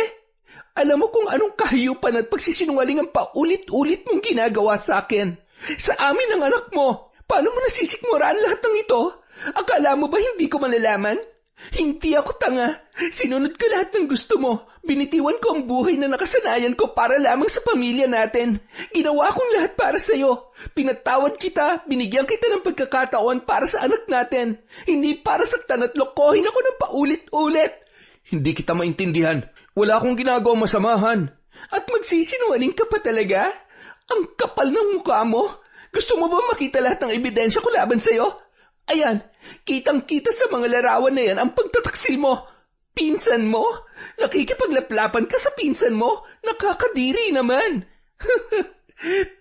Alam mo kung anong kahiyupan at pagsisinungaling ang paulit-ulit mong ginagawa sa akin. Sa amin ang anak mo. Paano mo nasisikmuraan lahat ng ito? Akala mo ba hindi ko malalaman? Hindi ako tanga. Sinunod ko lahat ng gusto mo. Binitiwan ko ang buhay na nakasanayan ko para lamang sa pamilya natin. Ginawa kong lahat para sa'yo. Pinatawad kita, binigyan kita ng pagkakataon para sa anak natin. Hindi para saktan at lokohin ako ng paulit-ulit. Hindi kita maintindihan. Wala akong ginagawang masamahan. At magsisinungaling ka pa talaga? Ang kapal ng mukha mo. Gusto mo ba makita lahat ng ebidensya ko laban sa'yo? Ayan, kitang-kita sa mga larawan na yan ang pagtataksil mo. Pinsan mo? Nakikipaglaplapan ka sa pinsan mo? Nakakadiri naman.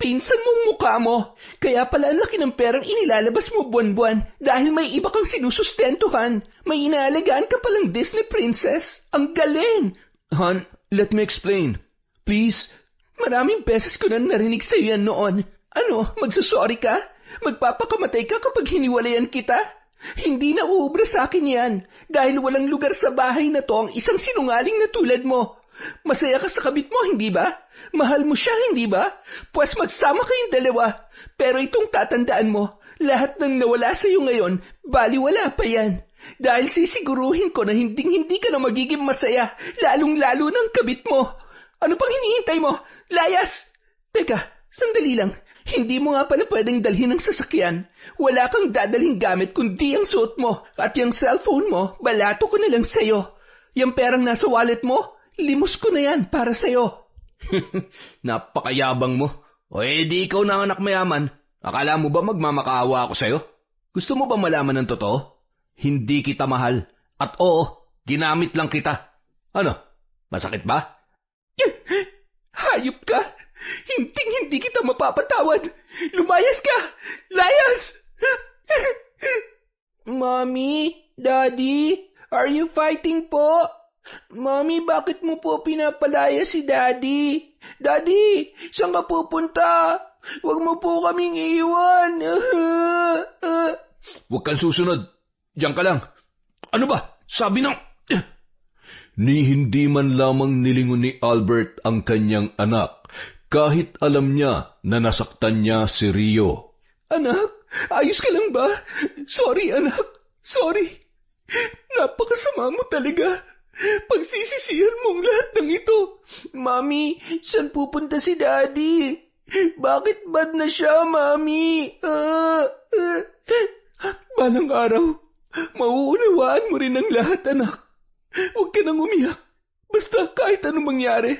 Pinsan mong mukha mo. Kaya pala ang laki ng perang inilalabas mo buwan-buwan dahil may iba kang sinusustentuhan. May inaalagaan ka palang Disney princess. Ang galing. Han, let me explain. Please. Maraming beses ko na narinig sa iyo yan noon. Ano, magsusorry ka? Magpapakamatay ka kapag hiniwalayan kita? Hindi na uubra sa akin yan dahil walang lugar sa bahay na to ang isang sinungaling na tulad mo. Masaya ka sa kabit mo, hindi ba? Mahal mo siya, hindi ba? Pues magsama kayong dalawa. Pero itong tatandaan mo, lahat ng nawala sa iyo ngayon, baliwala pa yan. Dahil sisiguruhin ko na hindi ka na magiging masaya, lalong-lalo ng kabit mo. Ano pang hinihintay mo? Layas! Teka, sandali lang. Hindi mo nga pala pwedeng dalhin ng sasakyan. Wala kang dadaling gamit kundi ang suot mo at yung cellphone mo, balato ko na lang sa'yo. Yung perang nasa wallet mo, limos ko na yan para sa'yo. Napakayabang mo. O di ikaw na anak mayaman. Akala mo ba magmamakaawa ako sa'yo? Gusto mo ba malaman ng totoo? Hindi kita mahal. At oo, ginamit lang kita. Ano? Masakit ba? Hayop ka! Hindi kita mapapatawad! Lumayas ka! Layas! Mommy, Daddy, are you fighting po? Mommy, bakit mo po pinapalaya si Daddy? Daddy, saan ka pupunta? Huwag mo po kaming iiwan. Huwag kang susunod. Diyan ka lang. Ano ba? Sabi ng... Ni hindi man lamang nilingon ni Albert ang kanyang anak, kahit alam niya na nasaktan niya si Rio. Anak, ayos ka lang ba? Sorry, anak. Sorry. Napakasama mo talaga. Pagsisisihan mong lahat ng ito. Mami, saan pupunta si Daddy? Bakit bad na siya, Mami? Balang araw, mauunawaan mo rin ang lahat, anak. Huwag ka nang umiyak. Basta kahit anong mangyari,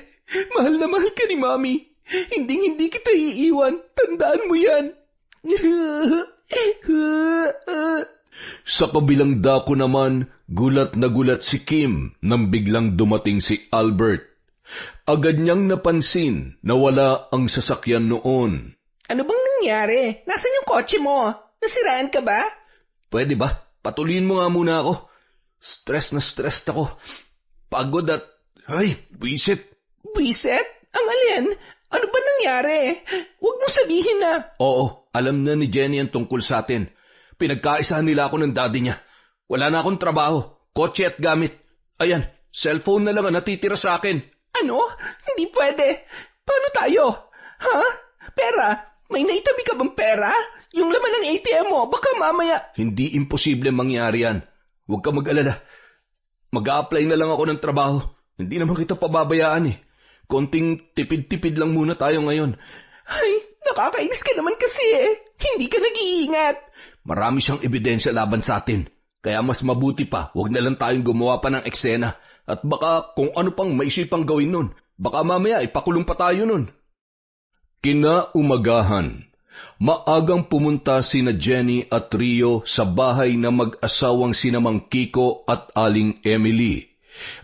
mahal na mahal ka ni Mami. Hindi kita iiwan. Tandaan mo yan. Sa kabilang dako naman, gulat na gulat si Kim nang biglang dumating si Albert. Agad niyang napansin na wala ang sasakyan noon. Ano bang nangyari? Nasaan yung kotse mo? Nasiraan ka ba? Pwede ba? Patuloyin mo nga muna ako. Stress na stress ako. Pagod at... Ay, buisit. Buisit? Ang alin? Ano ba nangyari? Huwag mo sabihin na... Oo, alam na ni Jenny ang tungkol sa atin. Pinagkaisahan nila ako ng daddy niya. Wala na akong trabaho, kotse at gamit. Ayan, cellphone na lang ang natitira sa akin. Ano? Hindi pwede. Paano tayo? Ha? Pera? May naitabi ka bang pera? Yung laman ng ATM mo, baka mamaya... Hindi imposible mangyari yan. Huwag ka mag-alala. Mag-a-apply na lang ako ng trabaho. Hindi naman kita pababayaan eh. Konting tipid-tipid lang muna tayo ngayon. Ay, nakakainis ka naman kasi eh. Hindi ka nag-iingat. Marami siyang ebidensya laban sa atin. Kaya mas mabuti pa, huwag na lang tayong gumawa pa ng eksena. At baka kung ano pang maisipang gawin nun. Baka mamaya ipakulong pa tayo nun. Kinaumagahan, maagang pumunta sina Jenny at Rio sa bahay na mag-asawang sina Mang Kiko at Aling Emily.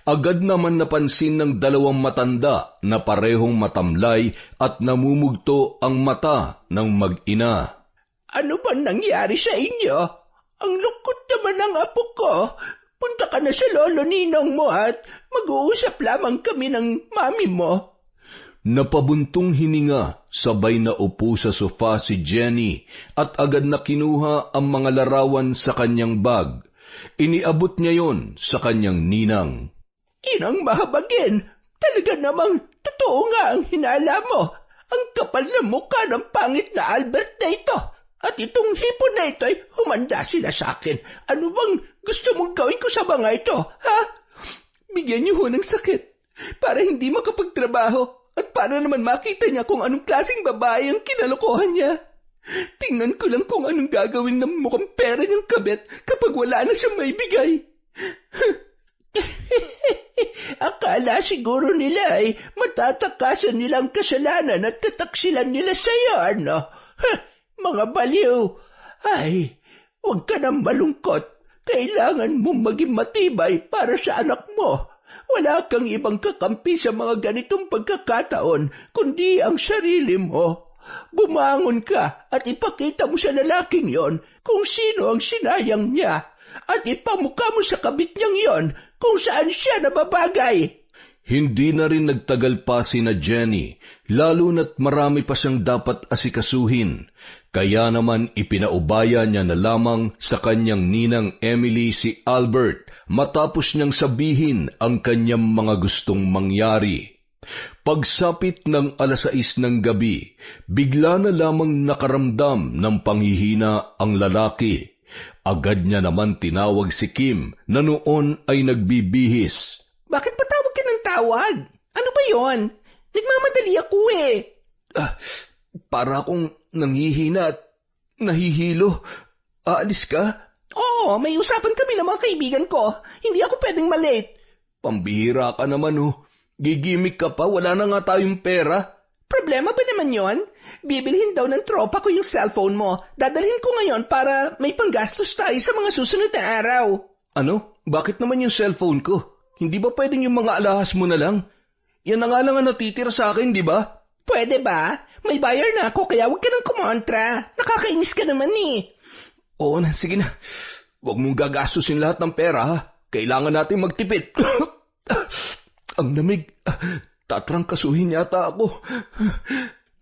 Agad naman napansin ng dalawang matanda na parehong matamlay at namumugto ang mata ng mag-ina. Ano ba nangyari sa inyo? Ang lungkot naman ng apo ko. Punta ka na sa lolo ninong mo at mag-uusap lamang kami ng mami mo. Napabuntong hininga, sabay na upo sa sofa si Jenny at agad na kinuha ang mga larawan sa kanyang bag. Iniabot niya yon sa kanyang ninang. Inang mahabagin, talaga namang totoo nga ang hinala mo. Ang kapal na mukha ng pangit na Albert na ito. At itong hipon na ito ay humanda sila sa akin. Ano bang gusto mong gawin ko sa mga ito, ha? Bigyan niyo ho ng sakit para hindi makapagtrabaho. At paano naman makita niya kung anong klaseng babae ang kinalokohan niya? Tingnan ko lang kung anong gagawin ng mukhang pera niyang kabit kapag wala na siyang maibigay. Akala siguro nila ay matatakasan nilang kasalanan at tataksilan nila sa iyo, ano? Mga baliw! Ay, huwag ka nang malungkot. Kailangan mong maging matibay para sa anak mo. Wala kang ibang kakampi sa mga ganitong pagkakataon, kundi ang sarili mo. Bumangon ka at ipakita mo sa lalaking yon kung sino ang sinayang niya. At ipamukha mo sa kabit niyang yon kung saan siya nababagay. Hindi na rin nagtagal pa sina Jenny, lalo na't marami pa siyang dapat asikasuhin. Kaya naman ipinaubaya niya na lamang sa kanyang ninang Emily si Albert matapos niyang sabihin ang kanyang mga gustong mangyari. Pagsapit ng 6:00 ng gabi, bigla na lamang nakaramdam ng panghihina ang lalaki. Agad niya naman tinawag si Kim na noon ay nagbibihis. Bakit pa tawag ka ng tawag? Ano ba yon? Nagmamadali ako eh. Para akong nanghihina at nahihilo. Aalis ka? Oo, may usapan kami ng mga kaibigan ko. Hindi ako pwedeng malate. Pambihira ka naman Gigimik ka pa, wala na nga tayong pera. Problema ba naman yon? Bibilhin daw ng tropa ko yung cellphone mo. Dadalhin ko ngayon para may panggastos tayo sa mga susunod na araw. Ano? Bakit naman yung cellphone ko? Hindi ba pwedeng yung mga alahas mo na lang? Yan na nga lang ang natitira sa akin, di ba? Pwede ba? May buyer na ako kaya huwag ka nang kumontra. Nakakainis ka naman eh. Oo na, sige na. Huwag mong gagastusin lahat ng pera ha. Kailangan natin magtipid. Ang lamig. Tatrangkasuhin yata ako.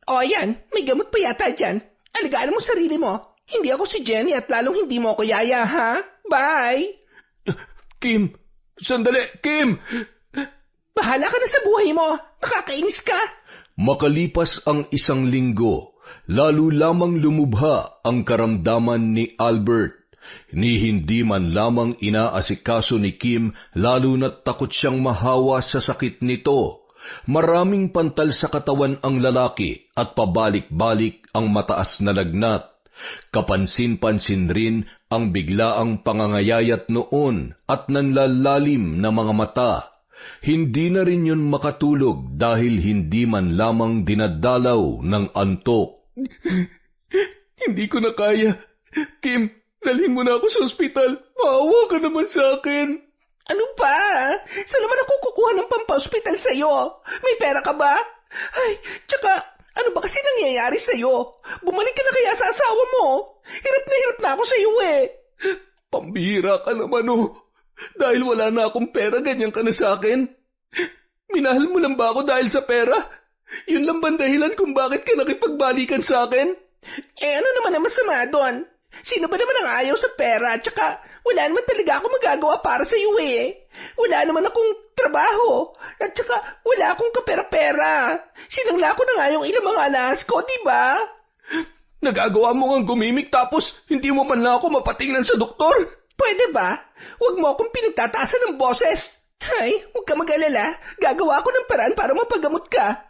O yan, may gamot pa yata dyan. Alagaan mo sarili mo. Hindi ako si Jenny at lalong hindi mo ako yaya, ha? Bye! Kim! Sandali! Kim! Bahala ka na sa buhay mo. Nakakainis ka. Makalipas ang 1 linggo, lalo lamang lumubha ang karamdaman ni Albert. Ni hindi man lamang inaasikaso ni Kim, lalo na't takot siyang mahawa sa sakit nito. Maraming pantal sa katawan ang lalaki at pabalik-balik ang mataas na lagnat. Kapansin-pansin rin ang biglaang pangangayayat noon at nanlalalim na mga mata. Hindi na rin yun makatulog dahil hindi man lamang dinadalaw ng antok. Hindi ko na kaya. Kim, dalhin mo na ako sa ospital. Maawa ka naman sa akin. Ano ba? Saan naman ako kukuha ng pampa-ospital sa'yo? May pera ka ba? Ay, tsaka, ano ba kasi nangyayari sa'yo? Bumalik ka na kaya sa asawa mo? Hirap na ako sa'yo eh. Pambihira ka naman Dahil wala na akong pera, ganyan ka na sa akin. Minahal mo lang ba ako dahil sa pera? Yun lang ba dahilan kung bakit ka nakipagbalikan sa akin? Ano naman ang masama doon? Sino ba naman ang ayaw sa pera? Tsaka, wala naman talaga ako magagawa para sa iyo eh. Wala naman akong trabaho. At tsaka, wala akong kapera-pera. Sinangla ko na nga yung ilang mga alas ko, di ba? Nagagawa mo ngang gumimik tapos hindi mo man lang ako mapatingnan sa doktor? Pwede ba? Huwag mo akong pinagtataasan ng boses. Ay, huwag ka mag-alala. Gagawa ako ng paraan para mapagamot ka.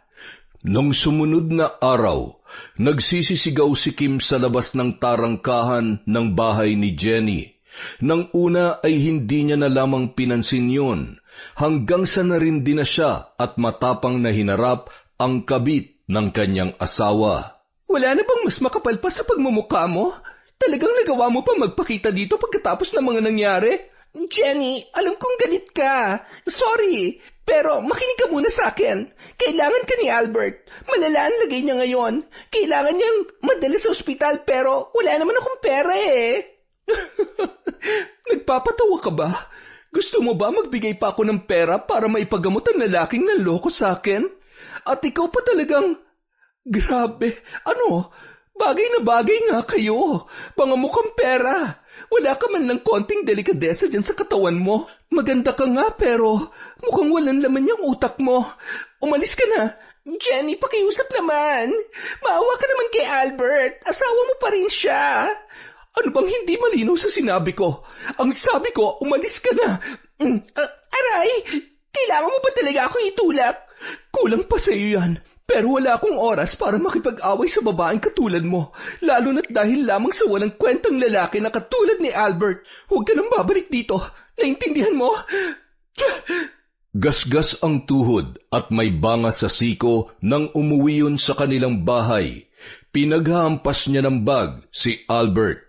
Nung sumunod na araw, nagsisisigaw si Kim sa labas ng tarangkahan ng bahay ni Jenny. Nang una ay hindi niya na lamang pinansin yun, hanggang sa narindi na siya at matapang na hinarap ang kabit ng kanyang asawa. Wala na bang mas makapal pa sa pagmumukha mo? Talagang nagawa mo pa magpakita dito pagkatapos ng mga nangyari? Jenny, alam kong galit ka. Sorry, pero makinig ka muna sa akin. Kailangan ka ni Albert. Malala ang lagay niya ngayon. Kailangan niyang madala sa ospital pero wala naman akong pera eh. Nagpapatawa ka ba? Gusto mo ba magbigay pa ako ng pera para maipagamot ang lalaking nanloko sa akin? At ikaw pa talagang... Grabe, bagay na bagay nga kayo. Mga mukhang pera. Wala ka man ng konting delikadesa dyan sa katawan mo. Maganda ka nga pero mukhang walang laman yung utak mo. Umalis ka na. Jenny, pakiusap naman. Maawa ka naman kay Albert. Asawa mo pa rin siya. Ano bang hindi malinaw sa sinabi ko? Ang sabi ko, umalis ka na. Aray, kailangan mo ba talaga ako itulak? Kulang pa sa iyo yan. Pero wala akong oras para makipag-away sa babaeng katulad mo. Lalo na't dahil lamang sa walang kwentang lalaki na katulad ni Albert. Huwag ka nang babalik dito. Naintindihan mo? Gasgas ang tuhod at may bangas sa siko nang umuwi yun sa kanilang bahay. Pinaghahampas niya ng bag si Albert.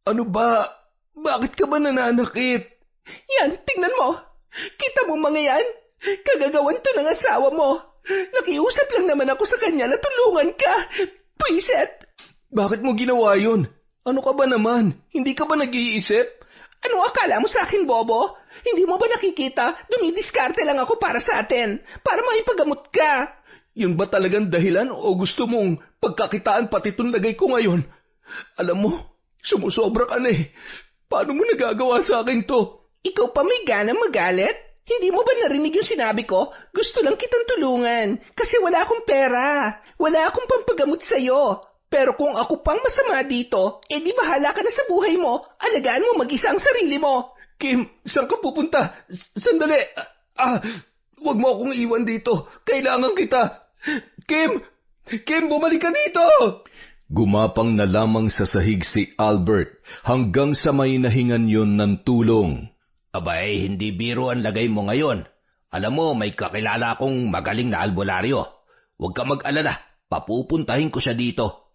Ano ba? Bakit ka ba nananakit? Yan, tingnan mo. Kita mo mga yan? Kagagawan to ng asawa mo. Nakiusap lang naman ako sa kanya na tulungan ka. Pwiset! Bakit mo ginawa yun? Ano ka ba naman? Hindi ka ba nag-iisip? Ano akala mo sa akin, Bobo? Hindi mo ba nakikita? Dumidiskarte lang ako para sa atin. Para maipagamot ka. Yun ba talagang dahilan o gusto mong pagkakitaan pati itong lagay ko ngayon? Alam mo, sumusobra ka na eh. Paano mo nagagawa sa akin to? Ikaw pa may gana magalit? Hindi mo ba narinig yung sinabi ko? Gusto lang kitang tulungan. Kasi wala akong pera. Wala akong pampagamot sa'yo. Pero kung ako pang masama dito, di bahala ka na sa buhay mo. Alagaan mo mag-isa ang sarili mo. Kim, saan ka pupunta? Sandali. Huwag mo akong iwan dito. Kailangan kita. Kim, bumalik ka dito! Gumapang na lamang sa sahig si Albert hanggang sa may nahingan yon ng tulong. Abay, hindi biro ang lagay mo ngayon. Alam mo, may kakilala akong magaling na albularyo. Huwag ka mag-alala, papupuntahin ko siya dito.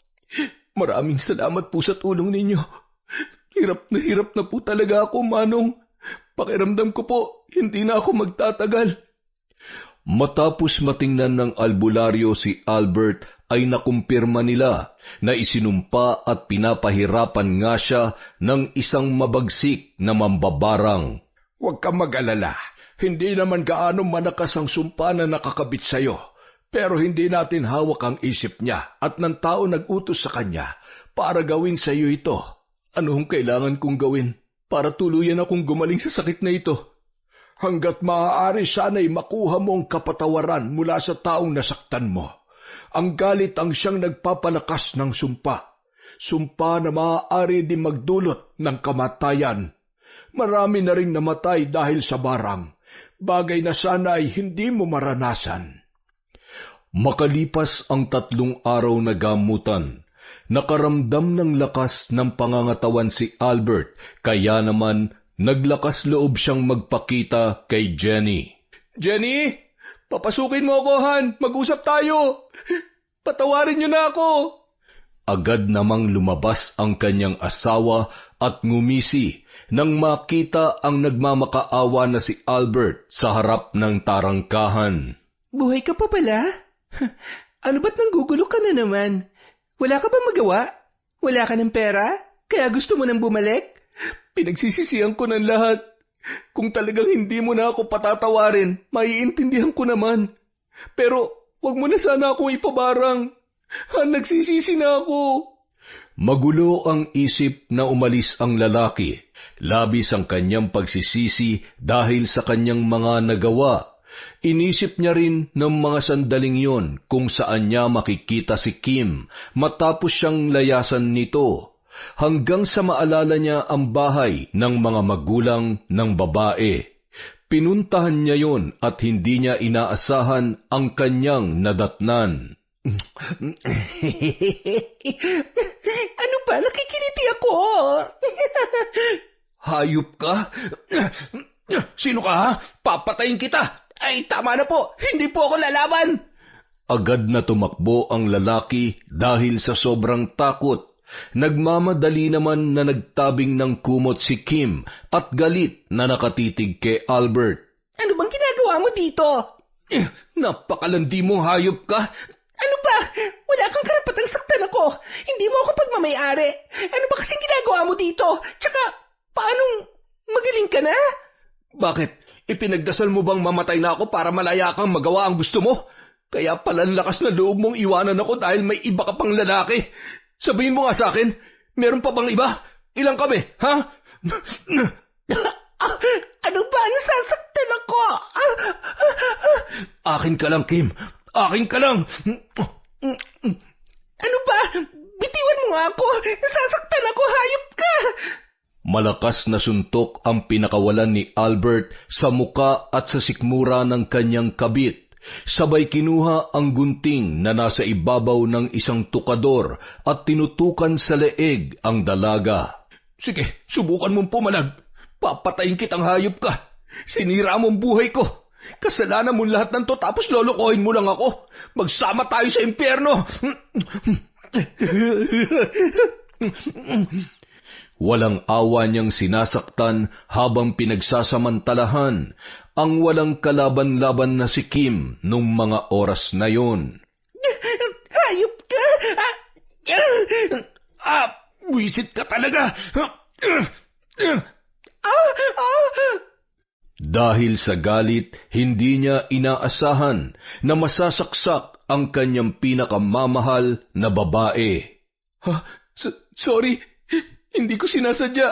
Maraming salamat po sa tulong ninyo. Hirap na po talaga ako, Manong. Pakiramdam ko po, hindi na ako magtatagal. Matapos matingnan ng albularyo si Albert ay nakumpirma nila na isinumpa at pinapahirapan nga siya ng isang mabagsik na mambabarang. Huwag kang mag-alala. Hindi naman gaano malakas ang sumpa na nakakabit sa'yo. Pero hindi natin hawak ang isip niya at ng tao nag-utos sa kanya para gawin sa'yo ito. Ano ang kailangan kong gawin para tuluyan akong gumaling sa sakit na ito? Hanggat maaari sana'y makuha mo ang kapatawaran mula sa taong nasaktan mo. Ang galit ang siyang nagpapalakas ng sumpa. Sumpa na maaari din magdulot ng kamatayan. Marami na ring namatay dahil sa barang. Bagay na sana ay hindi mo maranasan. Makalipas ang 3 araw na gamutan, nakaramdam ng lakas ng pangangatawan si Albert, kaya naman naglakas loob siyang magpakita kay Jenny. Jenny, papasukin mo ako, Han. Mag-usap tayo. Patawarin niyo na ako. Agad namang lumabas ang kanyang asawa at ngumisi nang makita ang nagmamakaawa na si Albert sa harap ng tarangkahan. Buhay ka pa pala? Ano ba't nanggugulo ka na naman? Wala ka ba magawa? Wala ka ng pera? Kaya gusto mo nang bumalik? Pinagsisisihan ko ng lahat. Kung talagang hindi mo na ako patatawarin, maiintindihan ko naman. Pero wag mo na sana akong ipabarang. Nagsisisi na ako. Magulo ang isip na umalis ang lalaki. Labis ang kanyang pagsisisi dahil sa kanyang mga nagawa. Inisip niya rin ng mga sandaling yon kung saan niya makikita si Kim matapos siyang layasan nito, hanggang sa maalala niya ang bahay ng mga magulang ng babae. Pinuntahan niya yon at hindi niya inaasahan ang kanyang nadatnan. Ano ba? Nakikiliti ako. Hayop ka? Sino ka, ha? Papatayin kita! Ay, tama na po. Hindi po ako lalaban. Agad na tumakbo ang lalaki dahil sa sobrang takot. Nagmamadali naman na nagtabing ng kumot si Kim at galit na nakatitig kay Albert. Ano bang ginagawa mo dito? Napakalandi mong hayop ka. Ano ba? Wala kang karapatang saktan ako. Hindi mo ako pagmamayari. Ano ba kasing ginagawa mo dito? Tsaka, paanong magaling ka na? Bakit? Ipinagdasal mo bang mamatay na ako para malaya kang magawa ang gusto mo? Kaya pala lakas na loob mong iwanan ako dahil may iba ka pang lalaki. Sabihin mo nga sa akin, meron pa bang iba? Ilang kami, ha? Ano ba? Nasasaktan ako. Akin ka lang, Kim. Akin ka lang. Ano ba? Bitiwan mo nga ako. Nasasaktan ako. Hayop ka. Malakas na suntok ang pinakawalan ni Albert sa muka at sa sikmura ng kanyang kabit. Sabay kinuha ang gunting na nasa ibabaw ng isang tukador at tinutukan sa leeg ang dalaga. Sige, subukan mong pumalag. Papatayin kitang hayop ka. Sinira mong buhay ko. Kasalanan mo lahat ng to tapos lolokohin mo lang ako. Magsama tayo sa impyerno. Walang awa niyang sinasaktan habang pinagsasamantalahan ang walang kalaban-laban na si Kim nung mga oras na yon. Hayop ka! Wisit ka talaga! Dahil sa galit, hindi niya inaasahan na masasaksak ang kanyang pinakamamahal na babae. Sorry, hindi ko sinasadya.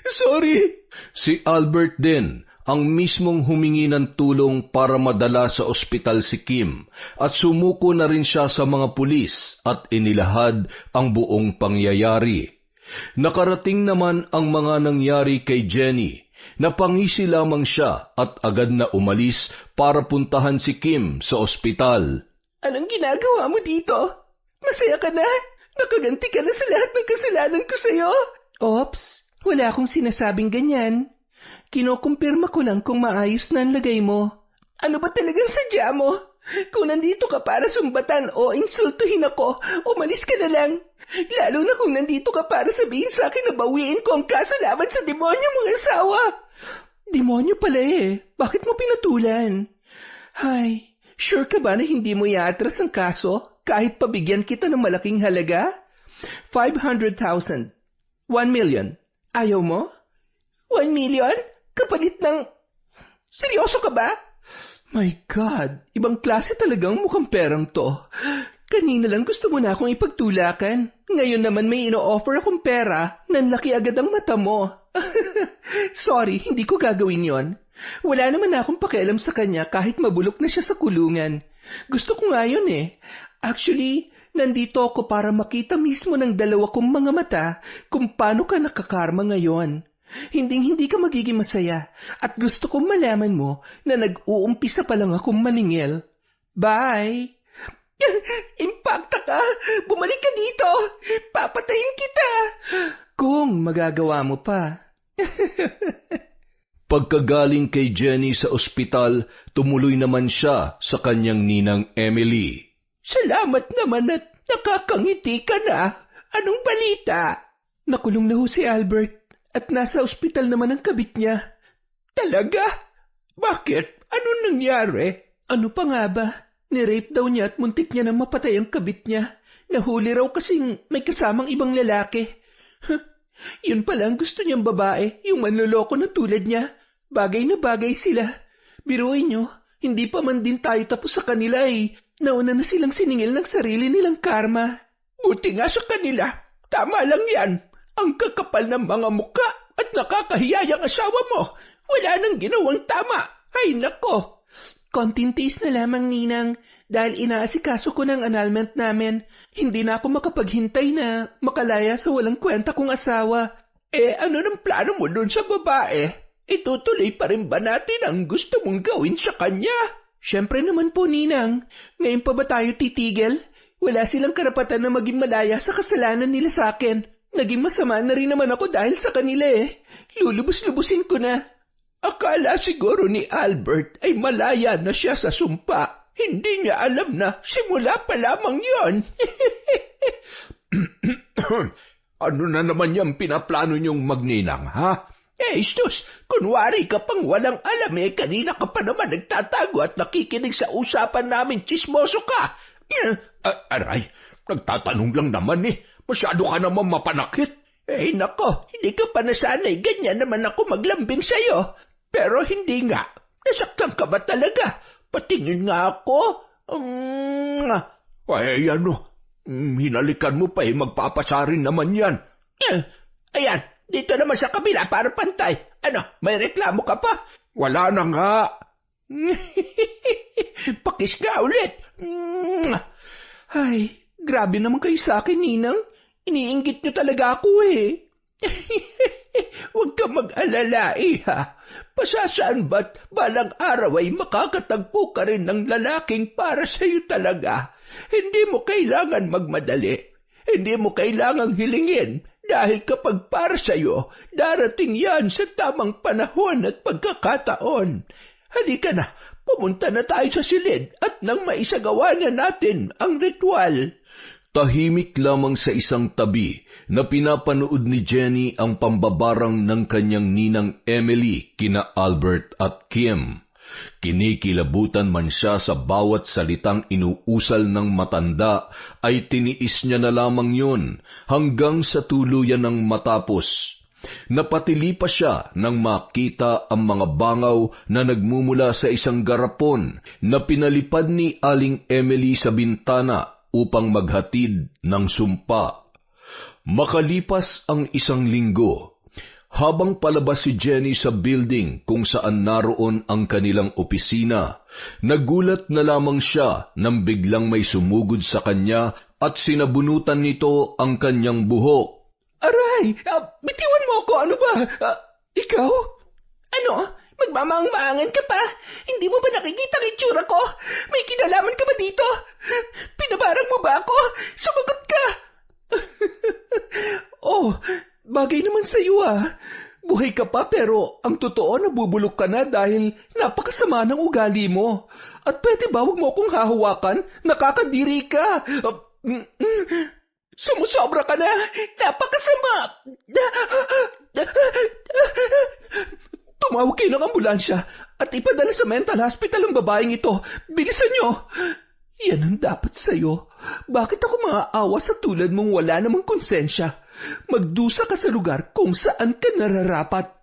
Sorry. Si Albert din ang mismong humingi ng tulong para madala sa ospital si Kim at sumuko na rin siya sa mga pulis at inilahad ang buong pangyayari. Nakarating naman ang mga nangyari kay Jenny. Napangisi lamang siya at agad na umalis para puntahan si Kim sa ospital. Anong ginagawa mo dito? Masaya ka na? Nakaganti ka na sa lahat ng kasalanan ko sa'yo? Ops, wala akong sinasabing ganyan. Kinukumpirma ko lang kung maayos na ang lagay mo. Ano ba talagang sadya mo? Kung nandito ka para sumbatan o insultuhin ako, umalis ka na lang. Lalo na kung nandito ka para sabihin sa akin na bawiin ko ang kaso laban sa demonyo mong asawa. Demonyo pala eh. Bakit mo pinatulan? Hay, sure ka ba na hindi mo iatras ang kaso kahit pabigyan kita ng malaking halaga? 500,000. 1 million. Ayaw mo? 1 million? Kapalit ng... Seryoso ka ba? My God, ibang klase talagang mukhang perang to. Kanina lang gusto mo na akong ipagtulakan. Ngayon naman may ino-offer akong pera, nanlaki agad ang mata mo. Sorry, hindi ko gagawin yon. Wala naman na akong pakialam sa kanya kahit mabulok na siya sa kulungan. Gusto ko nga yun eh. Actually, nandito ako para makita mismo ng dalawa kong mga mata kung paano ka nakakarma ngayon. Hindi ka magiging masaya at gusto kong malaman mo na nag-uumpisa pa lang akong maningil. Bye! Impacta ka! Bumalik ka dito! Papatayin kita! Kung magagawa mo pa. Pagkagaling kay Jenny sa ospital, tumuloy naman siya sa kanyang ninang Emily. Salamat naman at nakakangiti ka na. Anong balita? Nakulong na ho si Albert at nasa ospital naman ang kabit niya. Talaga? Bakit? Ano nangyari? Ano pa nga ba? Ni-rape daw niya at muntik niya nang mapatay ang kabit niya. Nahuli raw kasing may kasamang ibang lalaki. Yun pala ang gusto niyang babae, yung manloloko na tulad niya. Bagay na bagay sila. Biruin niyo, hindi pa man din tayo tapos sa kanila eh. Nauna na silang siningil ng sarili nilang karma. Buti nga sa kanila. Tama lang yan. Ang kakapal ng mga muka at nakakahiyayang asawa mo. Wala nang ginawang tama. Ay nako. Konting tiis na lamang, Ninang, dahil inaasikaso ko ng annulment namin. Hindi na ako makapaghintay na makalaya sa walang kwenta kong asawa. Ano ng plano mo dun sa babae? Itutuloy pa rin ba natin ang gusto mong gawin sa kanya? Siyempre naman po, Ninang. Ngayon pa ba tayo titigil? Wala silang karapatan na maging malaya sa kasalanan nila sa akin. Naging masama na rin naman ako dahil sa kanila eh. Lulubos-lubusin ko na. Akala siguro ni Albert ay malaya na siya sa sumpa. Hindi niya alam na simula pa lamang yon. Ano na naman yung pinaplano niyong magninang, ha? Sus, kunwari ka pang walang alam kanina ka pa naman nagtatago at nakikinig sa usapan namin, tsismoso ka. Aray, nagtatanong lang naman Masyado ka naman mapanakit. Nako, hindi ka pa nasanay, ganyan naman ako maglambing sa'yo. Pero hindi nga, nasaktan ka ba talaga? Patingin nga ako. Hinalikan mo pa magpapasarin naman yan. Ayan, dito naman sa kabila para pantay. Ano, may reklamo ka pa? Wala na nga. Pakis nga ulit. Ay, grabe naman kayo sa akin, Ninang. Iniinggit niyo talaga ako eh. Huwag ka mag-alala, iha. Pasasaan ba't balang araw ay makakatagpo ka rin ng lalaking para sa'yo talaga. Hindi mo kailangan magmadali. Hindi mo kailangang hilingin dahil kapag para sa'yo, darating yan sa tamang panahon at pagkakataon. Halika na, pumunta na tayo sa silid at nang maisagawa na natin ang ritual. Tahimik lamang sa isang tabi na pinapanood ni Jenny ang pambabarang ng kanyang ninang Emily kina Albert at Kim. Kinikilabutan man siya sa bawat salitang inuusal ng matanda, ay tiniis niya na lamang yun hanggang sa tuluyan ng matapos. Napatili pa siya nang makita ang mga bangaw na nagmumula sa isang garapon na pinalipad ni Aling Emily sa bintana upang maghatid ng sumpa. Makalipas ang isang linggo, habang palabas si Jenny sa building kung saan naroon ang kanilang opisina, nagulat na lamang siya nang biglang may sumugod sa kanya at sinabunutan nito ang kanyang buhok. Aray! Bitiwan mo ako! Ano ba? Ikaw? Ano? Magmamang-maangan ka pa? Hindi mo ba nakikita ang itsura ko? May kinalaman ka ba dito? Pinabarang mo ba ako? Sumagot ka! Oh, bagay naman sa iyo Buhay ka pa pero ang totoo nabubulok ka na dahil napakasama ng ugali mo. At pwede ba huwag mo akong hahawakan? Nakakadiri ka! Sumusobra ka na! Napakasama! Tumawag kayo ng ambulansya at ipadala sa mental hospital ang babaeng ito. Bilisan nyo! Yan ang dapat sa'yo. Bakit ako maaawa sa tulad mong wala namang konsensya? Magdusa ka sa lugar kung saan ka nararapat.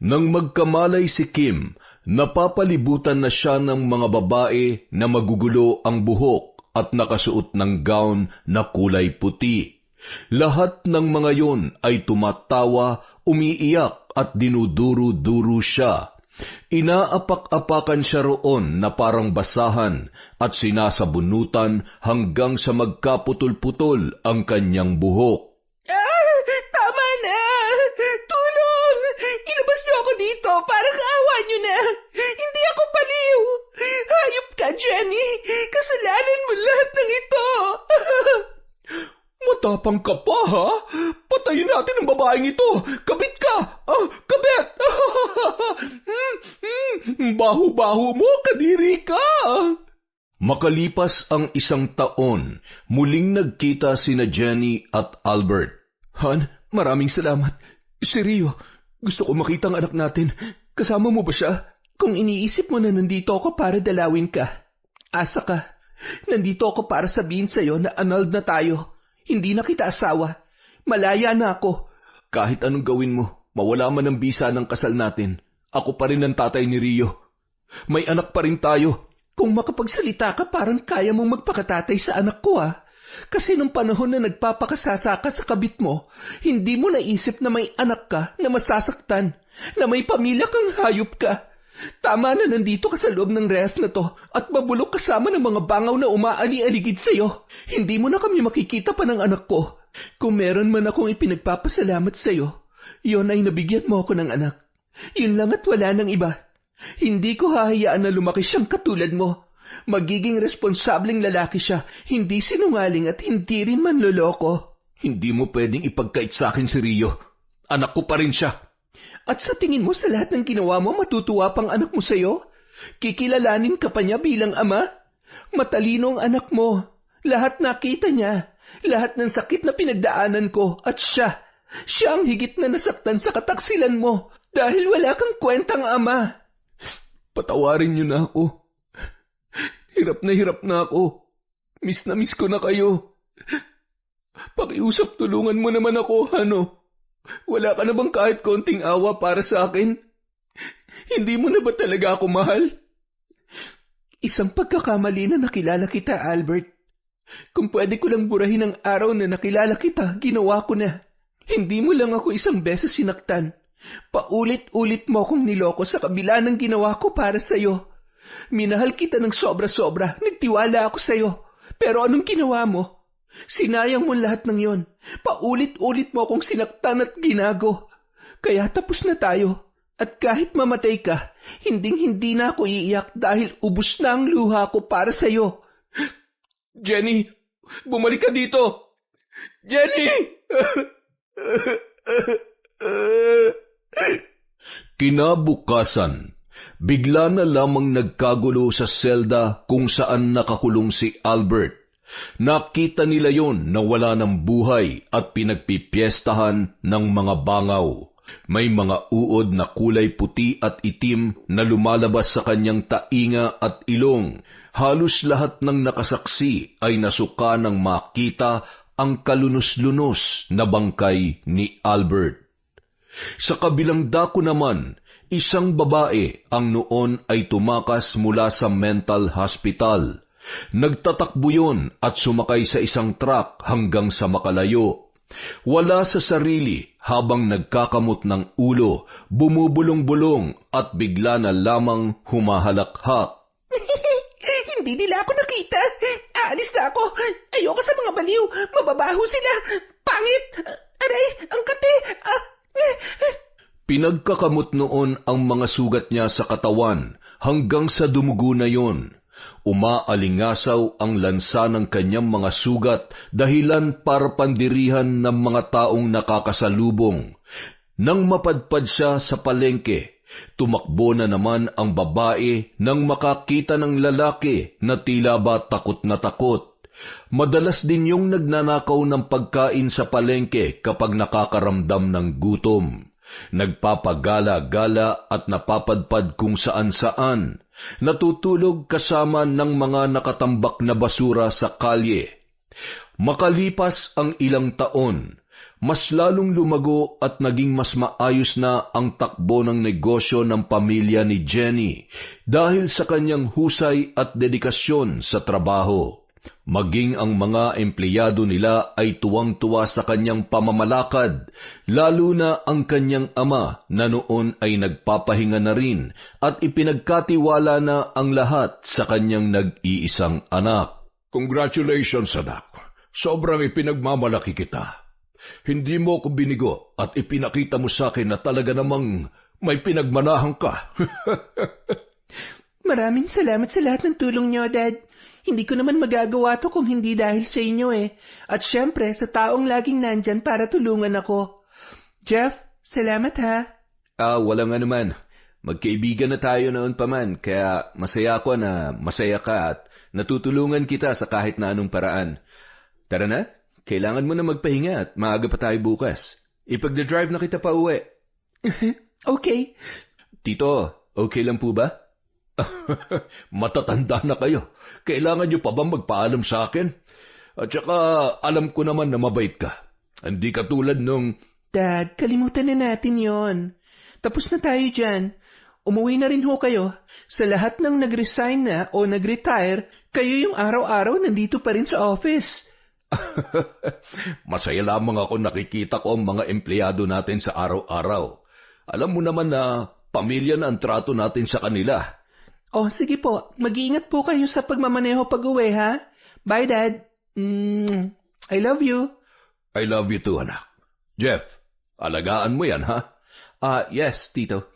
Nang magkamalay si Kim, napapalibutan na siya ng mga babae na magugulo ang buhok at nakasuot ng gown na kulay puti. Lahat ng mga yon ay tumatawa, umiiyak at dinuduro-duro siya. Inaapak-apakan siya roon na parang basahan at sinasabunutan hanggang sa magkaputol-putol ang kanyang buhok. Tama na! Tulong! Ilabas niyo ako dito! Parang awa niyo na! Hindi ako paliw! Hayop ka, Jenny! Kasalanan mo lahat ng ito! Matapang ka pa, ha? Patayin natin ang babaeng ito! Kabit ka! Kabit! Baho-baho mo, kadiri ka! Makalipas ang isang taon, muling nagkita sina Jenny at Albert. Han, maraming salamat. Si Rio, gusto ko makita ang anak natin. Kasama mo ba siya? Kung iniisip mo na nandito ako para dalawin ka, asa ka. Nandito ako para sabihin sa'yo na annulled na tayo. Hindi na kita asawa. Malaya na ako. Kahit anong gawin mo, mawala man ang bisa ng kasal natin, ako pa rin ang tatay ni Rio. May anak pa rin tayo. Kung makapagsalita ka, parang kaya mong magpakatatay sa anak ko, Kasi nung panahon na nagpapakasasa ka sa kabit mo, hindi mo naisip na may anak ka na masasaktan, na may pamilya kang hayop ka. Tama na nandito ka sa loob ng rehas na to at mabulok kasama ng mga bangaw na umaali-aligid sa'yo. Hindi mo na kami makikita pa ng anak ko. Kung meron man akong ipinagpapasalamat sa'yo, yon ay nabigyan mo ako ng anak. Yun lang at wala nang iba. Hindi ko hahayaan na lumaki siyang katulad mo. Magiging responsableng lalaki siya, hindi sinungaling at hindi rin manloloko. Hindi mo pwedeng ipagkait sa akin si Rio. Anak ko pa rin siya. At sa tingin mo sa lahat ng ginawa mo, matutuwa pang anak mo sa'yo? Kikilalanin ka pa niya bilang ama? Matalino ang anak mo. Lahat nakita niya. Lahat ng sakit na pinagdaanan ko. At siya ang higit na nasaktan sa kataksilan mo dahil wala kang kwentang ama. Patawarin niyo na ako. Hirap na ako. Miss na miss ko na kayo. Pakiusap, tulungan mo naman ako, Hano. Wala ka na bang kahit konting awa para sa akin? Hindi mo na ba talaga ako mahal? Isang pagkakamali na nakilala kita, Albert. Kung pwede ko lang burahin ang araw na nakilala kita, ginawa ko na. Hindi mo lang ako isang beses sinaktan. Paulit-ulit mo akong niloko sa kabila ng ginawa ko para sa'yo. Minahal kita ng sobra-sobra, nagtiwala ako sa'yo. Pero anong ginawa mo? Sinayang mo lahat ng yon. Paulit-ulit mo akong sinaktan at ginago. Kaya tapos na tayo. At kahit mamatay ka, hinding-hindi na ako iiyak dahil ubos na ang luha ko para sa'yo. Jenny, bumalik ka dito! Jenny! Kinabukasan, bigla na lamang nagkagulo sa selda kung saan nakakulong si Albert. Nakita nila yon na wala ng buhay at pinagpipiestahan ng mga bangaw. May mga uod na kulay puti at itim na lumalabas sa kanyang tainga at ilong. Halos lahat ng nakasaksi ay nasuka ng makita ang kalunos-lunos na bangkay ni Albert. Sa kabilang dako naman, isang babae ang noon ay tumakas mula sa mental hospital. Nagtatakbo yun at sumakay sa isang truck hanggang sa makalayo. Wala sa sarili habang nagkakamot ng ulo, bumubulong-bulong at bigla na lamang humahalakhak. Hindi nila ako nakita. Aalis na ako. Ayoko sa mga baliw. Mababaho sila. Pangit. Aray, ang kate. Pinagkakamot noon ang mga sugat niya sa katawan hanggang sa dumugo na yon. Umaalingasaw ang lansa ng kanyang mga sugat dahilan para pandirihan ng mga taong nakakasalubong. Nang mapadpad siya sa palengke, tumakbo na naman ang babae nang makakita ng lalaki na tila ba takot na takot. Madalas din yung nagnanakaw ng pagkain sa palengke kapag nakakaramdam ng gutom. Nagpapagala-gala at napapadpad kung saan-saan. Natutulog kasama ng mga nakatambak na basura sa kalye. Makalipas ang ilang taon, mas lalong lumago at naging mas maayos na ang takbo ng negosyo ng pamilya ni Jenny dahil sa kanyang husay at dedikasyon sa trabaho. Maging ang mga empleyado nila ay tuwang-tuwa sa kanyang pamamalakad, lalo na ang kanyang ama na noon ay nagpapahinga na rin at ipinagkatiwala na ang lahat sa kanyang nag-iisang anak. Congratulations, anak. Sobrang ipinagmamalaki kita. Hindi mo ko binigo at ipinakita mo sa akin na talaga namang may pinagmanahan ka. Maraming salamat sa lahat ng tulong niyo, Dad. Hindi ko naman magagawa to kung hindi dahil sa inyo eh. At syempre, sa taong laging nandyan para tulungan ako. Jeff, salamat ha. Walang anuman. Magkaibigan na tayo noon pa man, kaya masaya ako na masaya ka at natutulungan kita sa kahit na anong paraan. Tara na, kailangan mo na magpahinga at maaga pa tayo bukas. Ipagdadrive na kita pa uwi. Okay. Tito, okay lang po ba? Matatanda na kayo. Kailangan niyo pa ba magpaalam sa akin? At saka alam ko naman na mabait ka. Hindi katulad nung... Dad, kalimutan na natin yon. Tapos na tayo dyan. Umuwi na rin ho kayo. Sa lahat ng nag-resign na o nag-retire, kayo yung araw-araw nandito pa rin sa office. Masaya lamang ako nakikita ko ang mga empleyado natin sa araw-araw. Alam mo naman na pamilya na ang trato natin sa kanila. Oh, sige po. Mag-iingat po kayo sa pagmamaneho pag-uwi, ha? Bye, Dad. I love you. I love you too, anak. Jeff, alagaan mo yan, ha? Yes, Tito.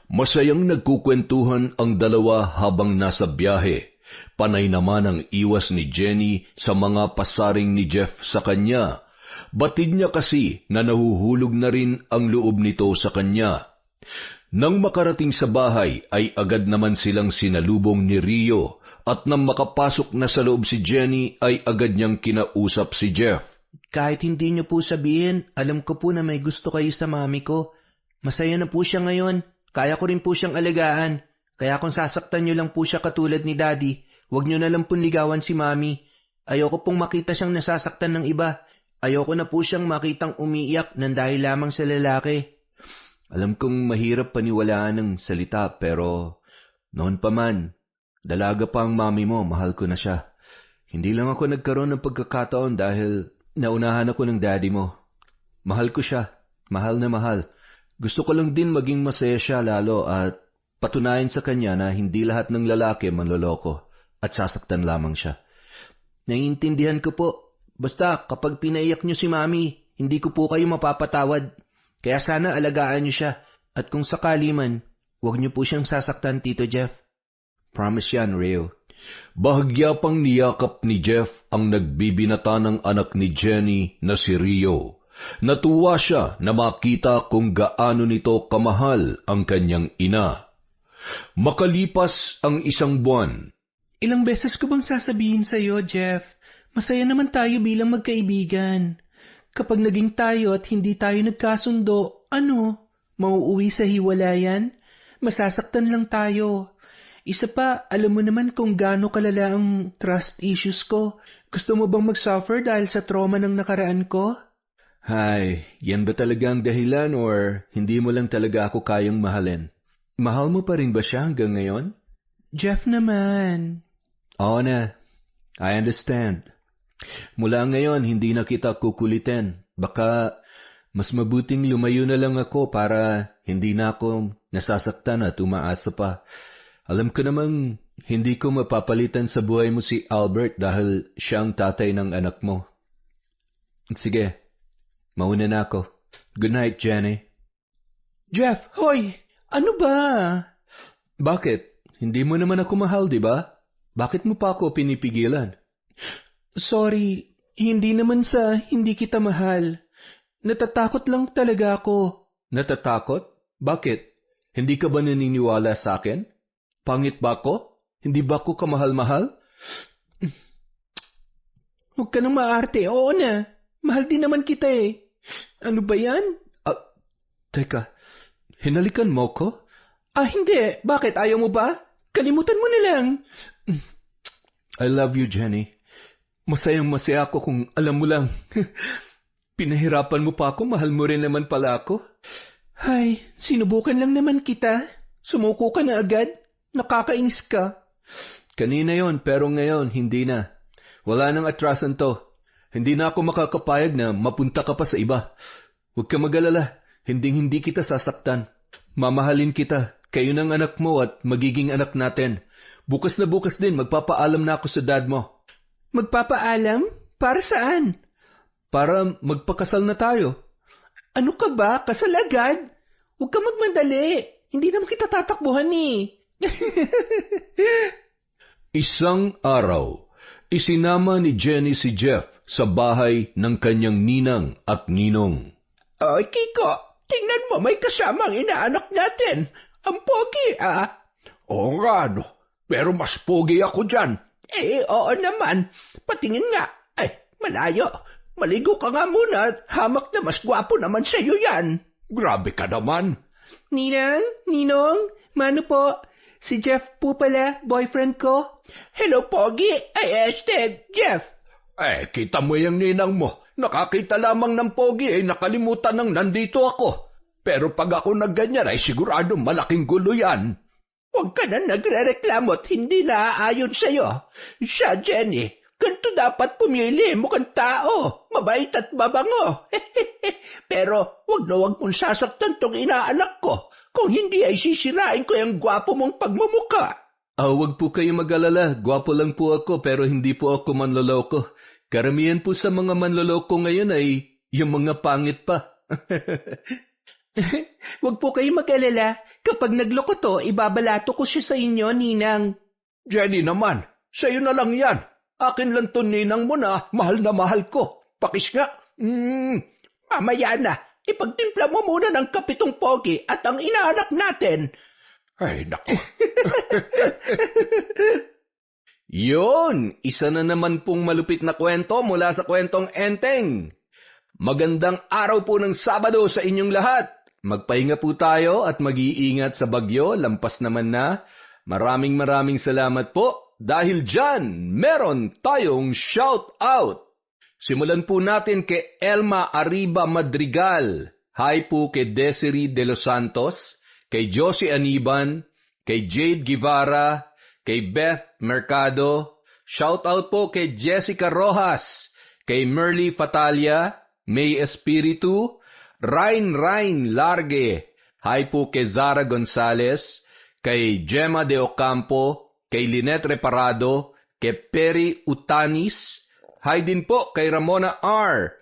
Masayang nagkukwentuhan ang dalawa habang nasa biyahe. Panay naman ang iwas ni Jenny sa mga pasaring ni Jeff sa kanya. Batid niya kasi na nahuhulog na rin ang loob nito sa kanya. Nang makarating sa bahay ay agad naman silang sinalubong ni Rio at nang makapasok na sa loob si Jenny ay agad niyang kinausap si Jeff. Kahit hindi niyo po sabihin, alam ko po na may gusto kayo sa mami ko. Masaya na po siya ngayon. Kaya ko rin po siyang alagaan. Kaya kung sasaktan niyo lang po siya katulad ni Daddy, huwag niyo na lang pong ligawan si mami. Ayoko pong makita siyang nasasaktan ng iba. Ayoko na po siyang makitang umiiyak nang dahil lamang sa lalaki. Alam kong mahirap paniwalaan ng salita pero noon pa man, dalaga pa ang mami mo, mahal ko na siya. Hindi lang ako nagkaroon ng pagkakataon dahil naunahan ako ng daddy mo. Mahal ko siya, mahal na mahal. Gusto ko lang din maging masaya siya lalo at patunayan sa kanya na hindi lahat ng lalaki manloloko at sasaktan lamang siya. Naiintindihan ko po. Basta kapag pinaiyak niyo si mami, hindi ko po kayo mapapatawad. Kaya sana alagaan niyo siya. At kung sakali man, huwag niyo po siyang sasaktan, Tito Jeff. Promise yan, Rio. Bahagya pang niyakap ni Jeff ang nagbibinata ng anak ni Jenny na si Rio. Natuwa siya na makita kung gaano nito kamahal ang kanyang ina. Makalipas ang isang buwan. Ilang beses ko bang sasabihin sa'yo, Jeff? Masaya naman tayo bilang magkaibigan. Kapag naging tayo at hindi tayo nagkasundo, mauuwi sa hiwalayan? Masasaktan lang tayo. Isa pa, alam mo naman kung gaano kalala ang trust issues ko. Gusto mo bang mag-suffer dahil sa trauma ng nakaraan ko? Hay, yan ba talaga ang dahilan or hindi mo lang talaga ako kayang mahalin? Mahal mo pa rin ba siya hanggang ngayon? Jeff naman. Oo na, I understand. Mula ngayon, hindi na kita kukulitin. Baka mas mabuting lumayo na lang ako para hindi na ako nasasaktan at umaasa pa. Alam ko namang hindi ko mapapalitan sa buhay mo si Albert dahil siya ang tatay ng anak mo. Sige, mauna na ako. Good night, Jenny. Jeff, hoy! Ano ba? Bakit? Hindi mo naman ako mahal, di ba? Bakit mo pa ako pinipigilan? Sorry, hindi naman sa hindi kita mahal. Natatakot lang talaga ako. Natatakot? Bakit? Hindi ka ba naniniwala sa akin? Pangit ba ako? Hindi ba ako kamahal-mahal? Huwag ka nang maarte. Oo na. Mahal din naman kita eh. Ano ba yan? Teka, hinalikan mo ko? Hindi. Bakit? Ayaw mo ba? Kalimutan mo na lang. I love you, Jenny. Masayang-masaya ako kung alam mo lang. Pinahirapan mo pa ako, mahal mo rin naman pala ako. Hay, sinubukan lang naman kita. Sumuko ka na agad. Nakakainis ka. Kanina yon, pero ngayon, hindi na. Wala nang atrasan to. Hindi na ako makakapayag na mapunta ka pa sa iba. Huwag ka mag-alala. Hindi kita sasaktan. Mamahalin kita. Kayo ng anak mo at magiging anak natin. Bukas na bukas din, magpapaalam na ako sa dad mo. Magpapaalam? Para saan? Para magpakasal na tayo. Ano ka ba? Kasal agad? Huwag ka magmadali. Hindi naman kita tatakbuhan eh. Isang araw, isinama ni Jenny si Jeff sa bahay ng kanyang ninang at ninong. Ay, Kiko, tingnan mo, may kasamang inaanak natin. Ang pogi, Oo nga, no. Pero mas pogi ako dyan. Oo naman. Patingin nga. Ay, malayo. Maligo ka nga muna at hamak na mas gwapo naman sa'yo yan. Grabe ka naman. Ninang, Ninong, Mano po. Si Jeff po pala, boyfriend ko. Hello, Pogi. Jeff. Kita mo yung ninang mo. Nakakita lamang ng pogi nakalimutan ng nandito ako. Pero pag ako nagganyan ay sigurado malaking gulo yan. Huwag ka na nagre-reklamo at hindi naaayon sa'yo. Siya, Jenny, ganito dapat pumili, mukhang tao, mabait at mabango. Pero huwag mong sasaktan tong inaanak ko. Kung hindi ay sisirain ko yung gwapo mong pagmumuka. Huwag po kayo mag-alala. Gwapo lang po ako pero hindi po ako manloloko. Karamihan po sa mga manloloko ngayon ay yung mga pangit pa. Huwag po kayo mag-alala. Kapag nagloko to, ibabalato ko siya sa inyo, Ninang. Jenny naman, sa'yo na lang yan. Akin lang to ninang mo na mahal ko. Pakis nga. Mamaya na. Ipagtimpla mo muna ng kapitong Pogi at ang inaanak natin. Ay, naku. Yun, isa na naman pong malupit na kwento mula sa kwentong Enteng. Magandang araw po ng Sabado sa inyong lahat. Magpahinga po tayo at mag-iingat sa bagyo, lampas naman na. Maraming salamat po dahil dyan meron tayong shout out. Simulan po natin kay Elma Arriba Madrigal. Hi po kay Desiree De Los Santos, kay Josie Aniban, kay Jade Guevara, kay Beth Mercado. Shout out po kay Jessica Rojas, kay Merly Fatalia, May Espiritu, Rain Large. Hi po kay Zara Gonzalez, kay Gemma De Ocampo, kay Lynette Reparado, kay Perry Utanis. Hi din po kay Ramona R.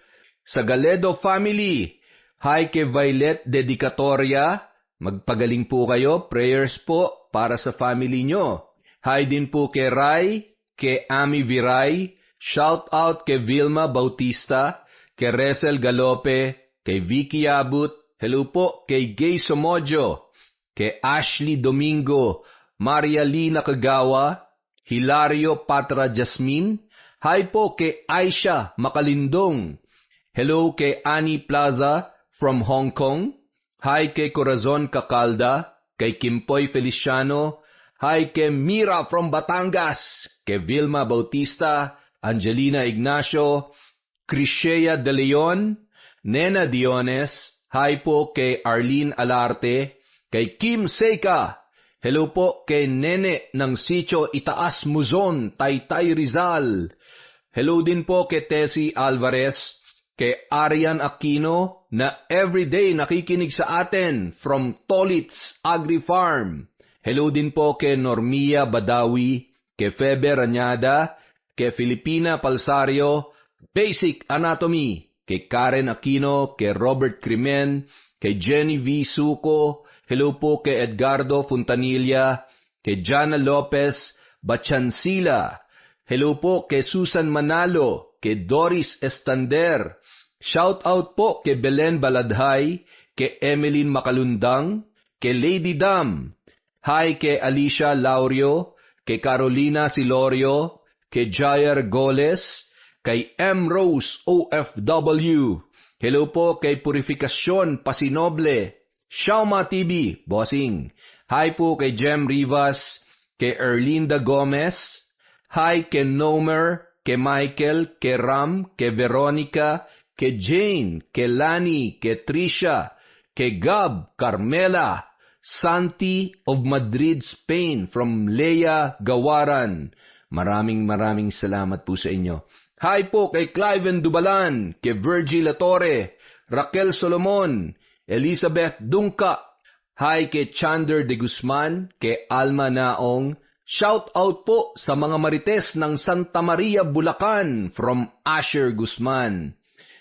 Sa Galedo Family. Hi kay Violet Dedicatoria. Magpagaling po kayo. Prayers po para sa family nyo. Hi din po kay Rai, kay Ami Viray. Shout out kay Vilma Bautista, kay Resel Galope, kay Vicky Abut. Hello po kay Gay Somojo, kay Ashley Domingo, Maria Lina Kagawa, Hilario Patra Jasmine. Hi po kay Aisha Makalindong. Hello kay Annie Plaza from Hong Kong. Hi kay Corazon Cacalda, kay Kimpoy Feliciano. Hi kay Mira from Batangas, kay Vilma Bautista, Angelina Ignacio, Crishea De Leon, Nena Diones. Hi po kay Arlene Alarte, kay Kim Seika. Hello po kay Nene ng Sitio Itaas Muzon, Taytay Rizal. Hello din po kay Tessie Alvarez, kay Arian Aquino na everyday nakikinig sa atin from Tolits Agri Farm. Hello din po kay Normia Badawi, kay Febe Ranyada, kay Filipina Palsario, Basic Anatomy, kay Karen Aquino, kay Robert Crimen, kay Jenny V. Suco. Hello po kay Edgardo Fontanilla, kay Jana Lopez Bachansila. Hello po kay Susan Manalo, kay Doris Estander. Shout out po kay Belen Baladhay, kay Emeline Makalundang, kay Lady Dam. Hi kay Alicia Laurio, kay Carolina Silorio, kay Jair Goles, kay M. Rose OFW. Hello po kay Purificacion Pasinoble, Shauma TV, bossing. Hi po kay Jem Rivas, kay Erlinda Gomez. Hi kay Nomer, kay Michael, kay Ram, kay Veronica, kay Jane, kay Lani, kay Trisha, kay Gab, Carmela, Santi of Madrid, Spain, from Leia Gawaran. Maraming salamat po sa inyo. Hi po kay Cliven Dubalan, kay Virgil Latore, Raquel Solomon, Elizabeth Dungka. Hi kay Chander de Guzman, kay Alma Naong. Shout out po sa mga Marites ng Santa Maria, Bulacan, from Asher Guzman.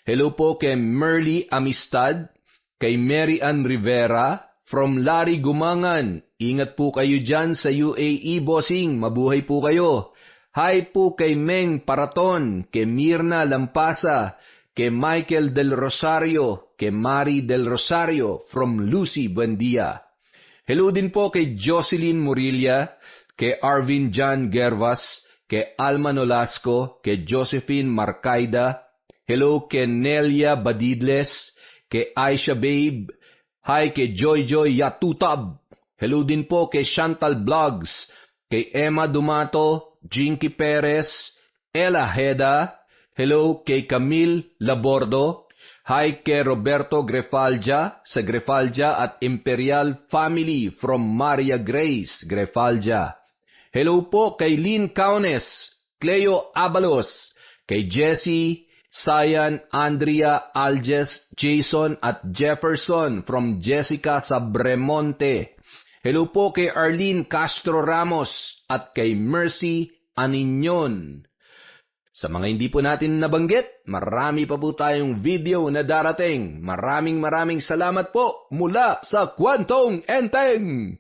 Hello po kay Merly Amistad, kay Mary Ann Rivera, from Larry Gumangan. Ingat po kayo dyan sa UAE, bossing. Mabuhay po kayo. Hi po kay Meng Paraton, kay Mirna Lampasa, kay Michael Del Rosario, kay Mari Del Rosario, from Lucy Buendia. Hello din po kay Jocelyn Murilla, kay Arvin John Gervas, kay Alma Nolasco, kay Josephine Marcaida. Hello kay Nelia Badidles, kay Aisha Babe. Hi kay Joy Yatutab. Hello din po kay Chantal Vlogs, kay Emma Dumato, Jinky Perez, Ella Heda. Hello kay Camille Labordo. Hi kay Roberto Grefalja sa Grefalja at Imperial Family from Maria Grace, Grefalja. Hello po kay Lynn Kaunes, Cleo Abalos, kay Jessie, Sayan, Andrea, Alges, Jason at Jefferson from Jessica Sabremonte. Hello po kay Arlene Castro Ramos at kay Mercy Aninyon. Sa mga hindi po natin nabanggit, marami pa po tayong video na darating. Maraming salamat po mula sa Kwentong Enteng!